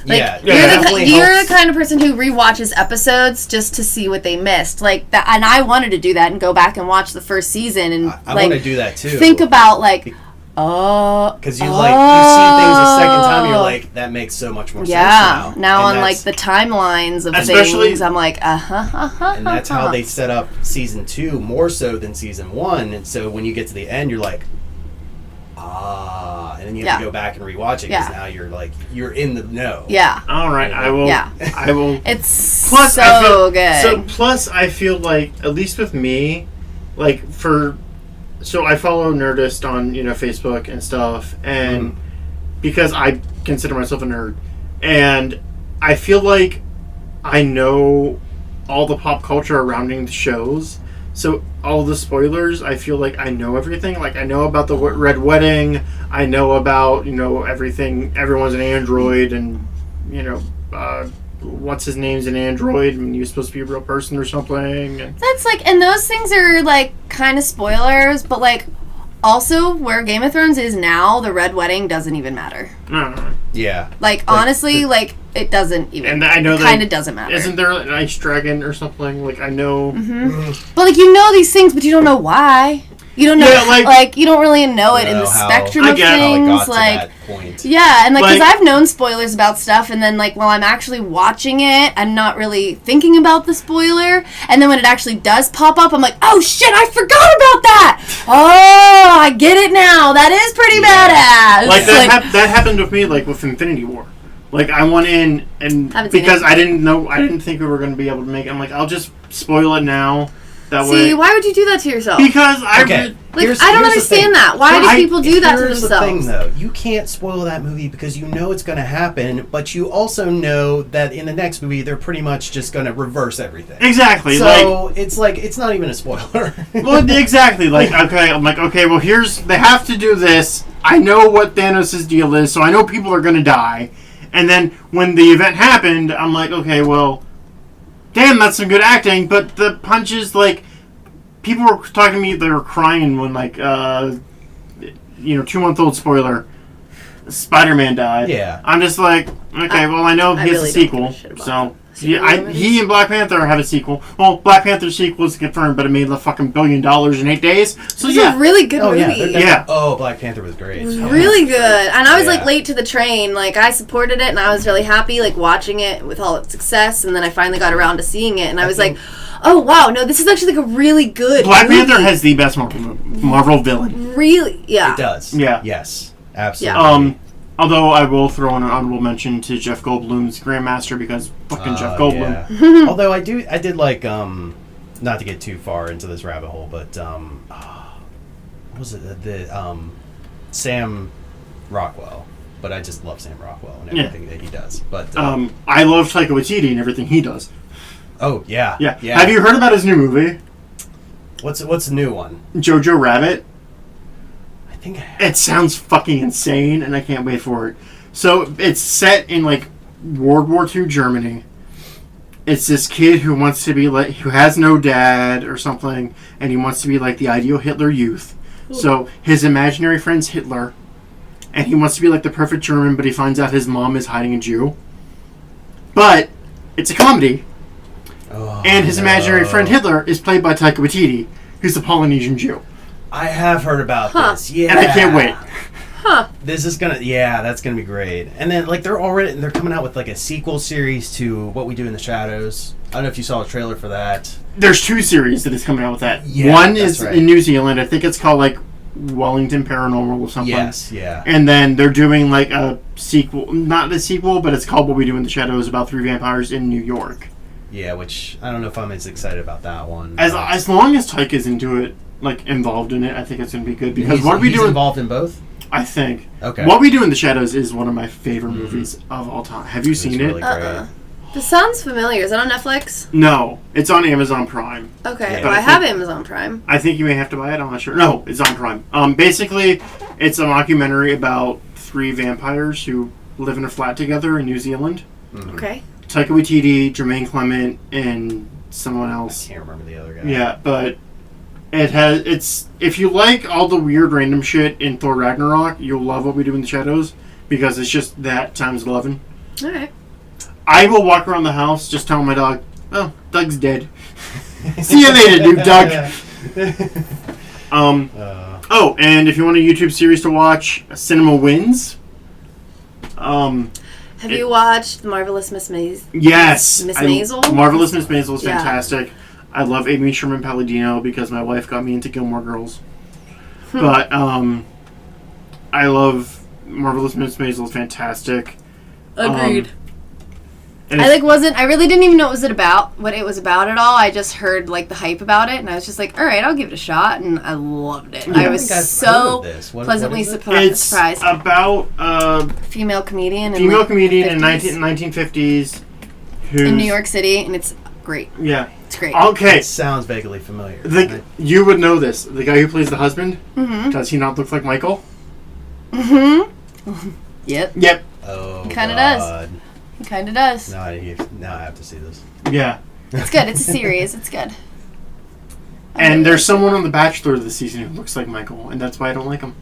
Like, you're the kind of person who rewatches episodes just to see what they missed. Like that, and I wanted to do that and go back and watch the first season and I want to do that too. Think about like because you see things a second time, you're like, that makes so much more sense now. Now on like the timelines of things, I'm like, and that's how they set up season 2 more so than season 1. And so when you get to the end, you're like, and then you have to go back and rewatch it because now you're in the know. Yeah. All right, I will. Yeah. I will. It's good. So plus, I feel like, at least with me, like so I follow Nerdist on Facebook and stuff, and because I consider myself a nerd, and I feel like I know all the pop culture surrounding the shows. So all the spoilers, I feel like I know everything. Like I know about the Red Wedding. I know about everything. Everyone's an android, and what's his name's an android, and he was supposed to be a real person or something. And that's like, and those things are like kind of spoilers, but like also where Game of Thrones is now, the Red Wedding doesn't even matter. Yeah. Like honestly, like it doesn't even. And I know it kind of doesn't matter. Isn't there an ice dragon or something? Like I know. But like these things, but you don't know why. You don't know, like you don't really know it in the spectrum of things. How it got to that point. Yeah, and because I've known spoilers about stuff, and then while I'm actually watching it, I'm not really thinking about the spoiler, and then when it actually does pop up, I'm like, oh shit, I forgot about that. Oh, I get it now. That is pretty badass. Like that happened with me, like with Infinity War. Like I went in and because I didn't think we were going to be able to make it. I'm like, I'll just spoil it now. See, why would you do that to yourself? Because I don't understand that. Why do people do that to themselves? Here's the thing, though. You can't spoil that movie because you know it's going to happen, but you also know that in the next movie they're pretty much just going to reverse everything. Exactly. So it's not even a spoiler. Well, exactly. I'm like, okay, well, they have to do this. I know what Thanos' deal is, so I know people are going to die. And then when the event happened, I'm like, okay, well, damn, that's some good acting, but the punches, people were talking to me, they were crying when, 2-month-old spoiler, Spider-Man died. Yeah. I'm just like, okay, well, I know he has a sequel, so. Yeah, he and Black Panther have a sequel. Well, Black Panther's sequel is confirmed, but it made like fucking $1 billion in 8 days. So It's yeah, a really good movie. Yeah. Oh, Black Panther was great. It was really good. And I was like Yeah. late to the train. Like I supported it and I was really happy like watching it with all its success, and then I finally got around to seeing it and I was like, oh wow, no, this is actually like a really good Black movie. Panther has the best Marvel villain. Really, yeah. It does. Yeah. Yes. Absolutely. Although I will throw in an honorable mention to Jeff Goldblum's Grandmaster because fucking Jeff Goldblum. Yeah. Although I did like not to get too far into this rabbit hole, but what was it the Sam Rockwell? But I just love Sam Rockwell and everything that he does. But I love Taika Waititi and everything he does. oh yeah, Yeah. Have you heard about his new movie, What's the new one? Jojo Rabbit? I think It sounds fucking insane, and I can't wait for it. So it's set in like World War II Germany. It's this kid who wants to be like, who has no dad or something, and he wants to be like the ideal Hitler Youth. So his imaginary friend's Hitler, and he wants to be like the perfect German, but he finds out his mom is hiding a Jew. But it's a comedy, and his imaginary friend Hitler is played by Taika Waititi, who's a Polynesian Jew. I have heard about this. Yeah, And I can't wait. This is that's gonna be great. And then like they're coming out with like a sequel series to What We Do in the Shadows. I don't know if you saw a trailer for that. There's 2 series that is coming out with that. Yeah, One that's is right. in New Zealand. I think it's called like Wellington Paranormal or something. Yes, yeah. And then they're doing like a sequel, not a sequel, but it's called What We Do in the Shadows, about 3 vampires in New York. Yeah, which I don't know if I'm as excited about that one. As long as Taika's into it, like involved in it, I think it's gonna be good. Because What We he's Do in, involved in both? I think. Okay. What We Do in the Shadows is one of my favorite movies of all time. Have you seen really it? great. This sounds familiar. Is that on Netflix? No, it's on Amazon Prime. Okay, Yeah. well, I have Amazon Prime. I think you may have to buy it. I'm not sure. No, it's on Prime. Basically, it's a mockumentary about 3 vampires who live in a flat together in New Zealand. Okay. Taika Waititi, Jermaine Clement, and someone I else. can't remember the other guy. Yeah, but it's if you like all the weird random shit in Thor Ragnarok, you'll love What We Do in the Shadows because it's just that times 11. All right. I will walk around the house just telling my dog, "Oh, Doug's dead." See you later, dude, Doug. Oh, and if you want a YouTube series to watch, Cinema Wins. Have you watched Marvelous Miss Maisel? Yes. Miss Maisel? Marvelous Miss Maisel is Yeah. fantastic. I love Amy Sherman Palladino because my wife got me into Gilmore Girls. But I love Marvelous Miss Maisel is fantastic. Agreed. And I really didn't even know what it was about at all. I just heard like the hype about it, and I was just like, all right, I'll give it a shot, and I loved it. I was think I've so heard of this. pleasantly what is it? it's surprised. about Female comedian. In female like, comedian in 50s 1950s who's in New York City, and it's great. Yeah. It's great. Okay. It sounds vaguely familiar. You would know this. The guy who plays the husband, Mm-hmm. does he not look like Michael? Mm-hmm. Yep. Yep. Oh, He kinda God. does. It kind of does. Now I have to see this. Yeah. It's good. It's a series. It's good. And there's someone on The Bachelor this season who looks like Michael, and that's why I don't like him.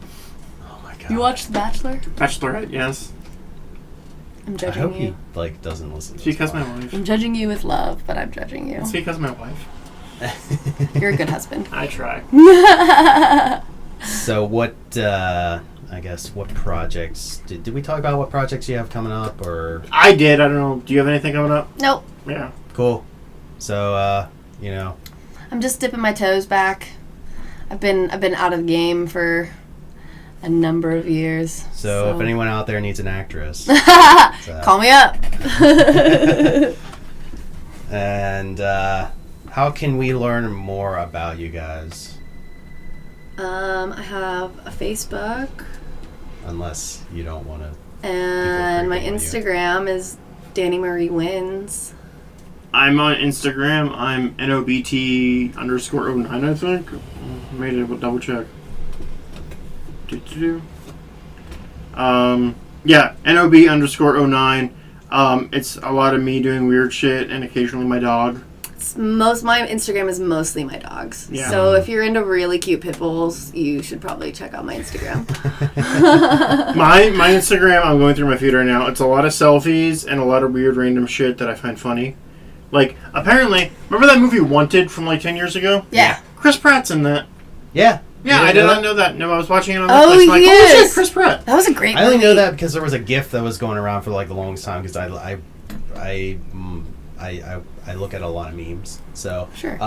Oh my God. You watched The Bachelor? Bachelorette, yes. I'm I judging hope you. he like doesn't listen. It's To because this my wife. I'm judging you with love, but I'm judging you. It's because my wife. You're a good husband. I try. So what? I guess what projects did we talk about? What projects you have coming up? Or I did. I don't know. Do you have anything coming up? Nope. Yeah. cool. So I'm just dipping my toes back. I've been out of the game for a number of years. So if anyone out there needs an actress, Call me up. and how can we learn more about you guys? I have a Facebook, Unless you don't want to. and my freaking on you. Instagram is Danny Marie Wins. I'm on Instagram. I'm NOBT_09, I think. Made it. We'll double check. Yeah, NOB_09. It's a lot of me doing weird shit and occasionally my dog. My Instagram is mostly my dogs. Yeah. So if you're into really cute pit bulls, you should probably check out my Instagram. My Instagram, I'm going through my feed right now. It's a lot of selfies and a lot of weird random shit that I find funny. Like, apparently, remember that movie Wanted from like 10 years ago? Yeah. Chris Pratt's in that. Yeah. Yeah, I did not know that. No, I was watching it on Netflix. Oh, I'm like, yes. oh shit, Chris Pratt. That was a great movie. I only know that because there was a GIF that was going around for like the longest time because I look at a lot of memes. So Sure.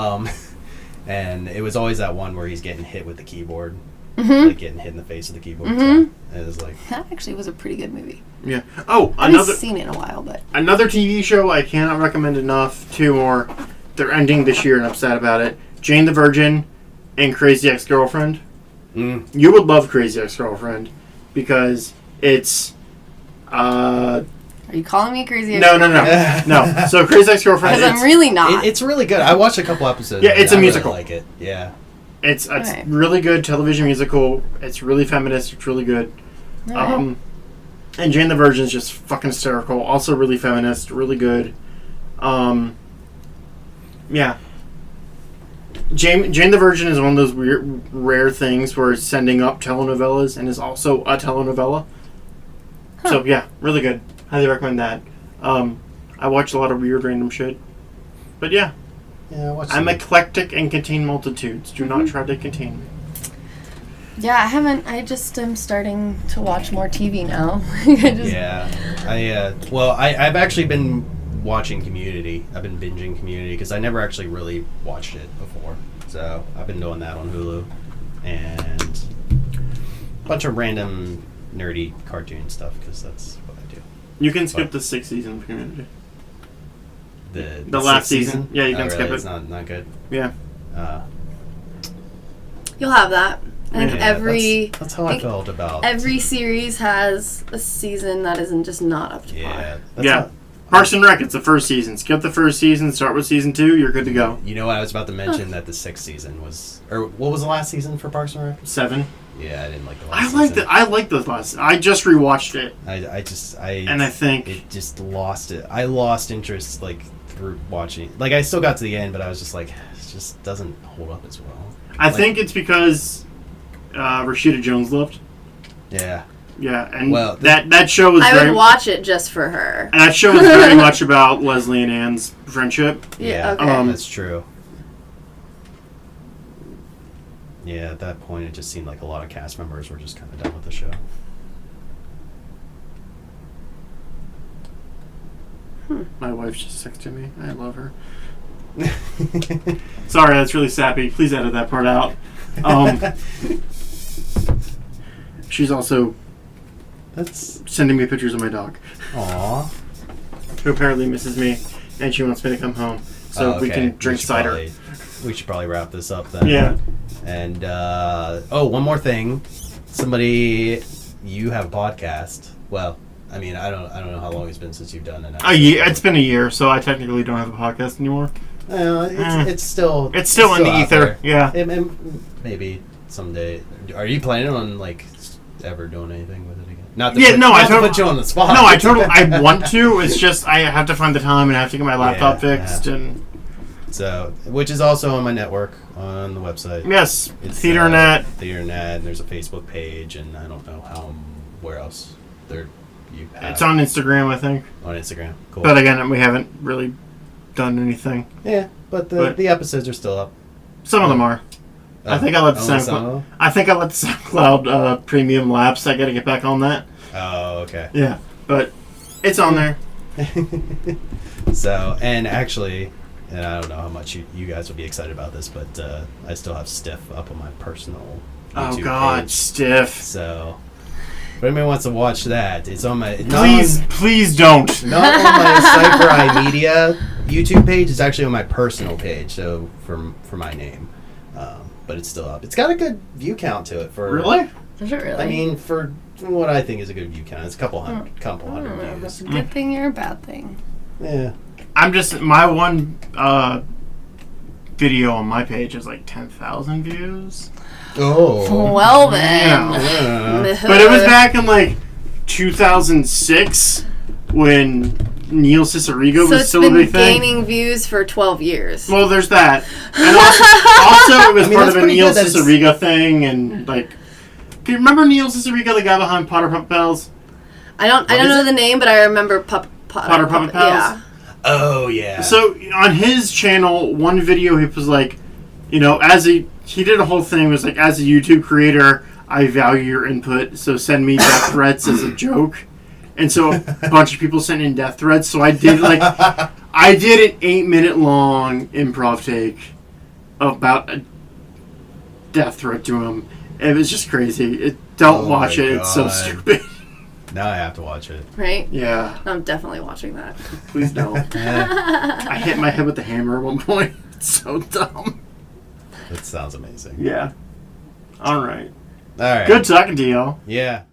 And it was always that one where he's getting hit with the keyboard, Mm-hmm. like getting hit in the face with the keyboard. Mhm. So it was like That actually was a pretty good movie. Yeah. Oh, I haven't another seen it in a while, but another TV show I cannot recommend enough. Two more. They're ending this year and I'm sad about it. Jane the Virgin and Crazy Ex-Girlfriend. You would love Crazy Ex-Girlfriend because it's are you calling me crazy? no. So Crazy Ex-Girlfriend. Because I'm really not. it's really good. I watched a couple episodes. Yeah, of it. it's a I really musical. like it. Yeah. It's Right. really good television musical. It's really feminist. It's really good. Alright. And Jane the Virgin is just fucking hysterical. Also really feminist. Really good. Yeah. Jane the Virgin is one of those weird, rare things where it's sending up telenovelas and is also a telenovela. Huh. So yeah, really good. Highly recommend that. I watch a lot of weird random shit. But yeah, Yeah, I watched I'm some- eclectic and contain multitudes. Do not try to contain me. Yeah, I haven't. I just am starting to watch more TV now. I just, Yeah, I've actually been watching Community. I've been binging Community because I never actually really watched it before. So I've been doing that on Hulu and a bunch of random nerdy cartoon stuff because that's what I do. You can skip the 6th season of Community. The last sixth season? Yeah, you can really? skip it. It's not good. Yeah. You'll have that. I think Yeah, that's how I think felt about every series has a season that isn't just not up to par. Yeah, that's Yeah. how- Parks and Rec, it's the first season. Skip the first season, start with season 2, you're good to go. You know what I was about to mention that the 6th season was, or what was the last season for Parks and Rec? 7. Yeah, I didn't like the last I season. like the last. I just rewatched it, I and I think it just lost it. I lost interest like through watching. Like I still got to the end, but I was just like, it just doesn't hold up as well. I think it's because Rashida Jones left. Yeah. Yeah, and Well, that show was I very would watch it just for her. and that show was very much about Leslie and Anne's friendship. Yeah, okay. That's true. Yeah, at that point, it just seemed like a lot of cast members were just kind of done with the show. My wife's just texting me. I love her. Sorry, that's really sappy. Please edit that part out. She's also That's sending me pictures of my dog, aw. who apparently misses me, and she wants me to come home so we can drink cider. We should probably wrap this up then. Yeah. And one more thing. You have a podcast. Well, I mean, I don't know how long it's been since you've done an episode. A year. It's been a year, so I technically don't have a podcast anymore. It's still in the out ether. there. Yeah. Maybe someday. Are you planning on like ever doing anything with it again? I to put you on the spot. No, I want to. It's just I have to find the time and I have to get my laptop fixed and. So, which is also on my network on the website. Yes, It's TheaterNet. TheaterNet. And there's a Facebook page, and I don't know where else you have It's on Instagram, I think. on Instagram. Cool. But again, we haven't really done anything. Yeah, but the episodes are still up. Some of them are. I think I let the only some of SoundCloud. them? I think I let the SoundCloud premium lapse. I got to get back on that. Oh, okay. Yeah, but it's on there. So, and actually, and I don't know how much you guys will be excited about this, but I still have Stiff up on my personal YouTube Oh God, page. Stiff. So, if anybody wants to watch that, it's on my Please don't. not on my Cipher Media YouTube page. It's actually on my personal page. So for my name, but it's still up. It's got a good view count to it. For Really? Is it really? I mean, for what I think is a good view count, it's a couple I hundred don't know if views. it's a good thing or a bad thing. Yeah. I'm just my one video on my page is like 10,000 views. Oh. Well then. Yeah. But it was back in like 2006 when Neil Cicerigo So was it's still a been big thing. gaining views for 12 years. Well, there's that. And also it was I mean, part that's of a pretty Neil good that it's- Cicerigo thing, and like, do you remember Neil Cicerigo, the guy behind Potter Puppet Pals? I don't is know it? the name, but I remember Potter Puppet Pals? Yeah. Oh yeah. So on his channel, one video he was like, you know, he did a whole thing was like, as a YouTube creator, I value your input, so send me death threats as a joke. And so a bunch of people sent in death threats. So I did an 8-minute long improv take about a death threat to him. It was just crazy. Don't watch it. It's so stupid. Now I have to watch it. Right? Yeah. I'm definitely watching that. Please don't. I hit my head with the hammer at one point. It's so dumb. That sounds amazing. Yeah. All right. All right. Good talking to y'all. Yeah.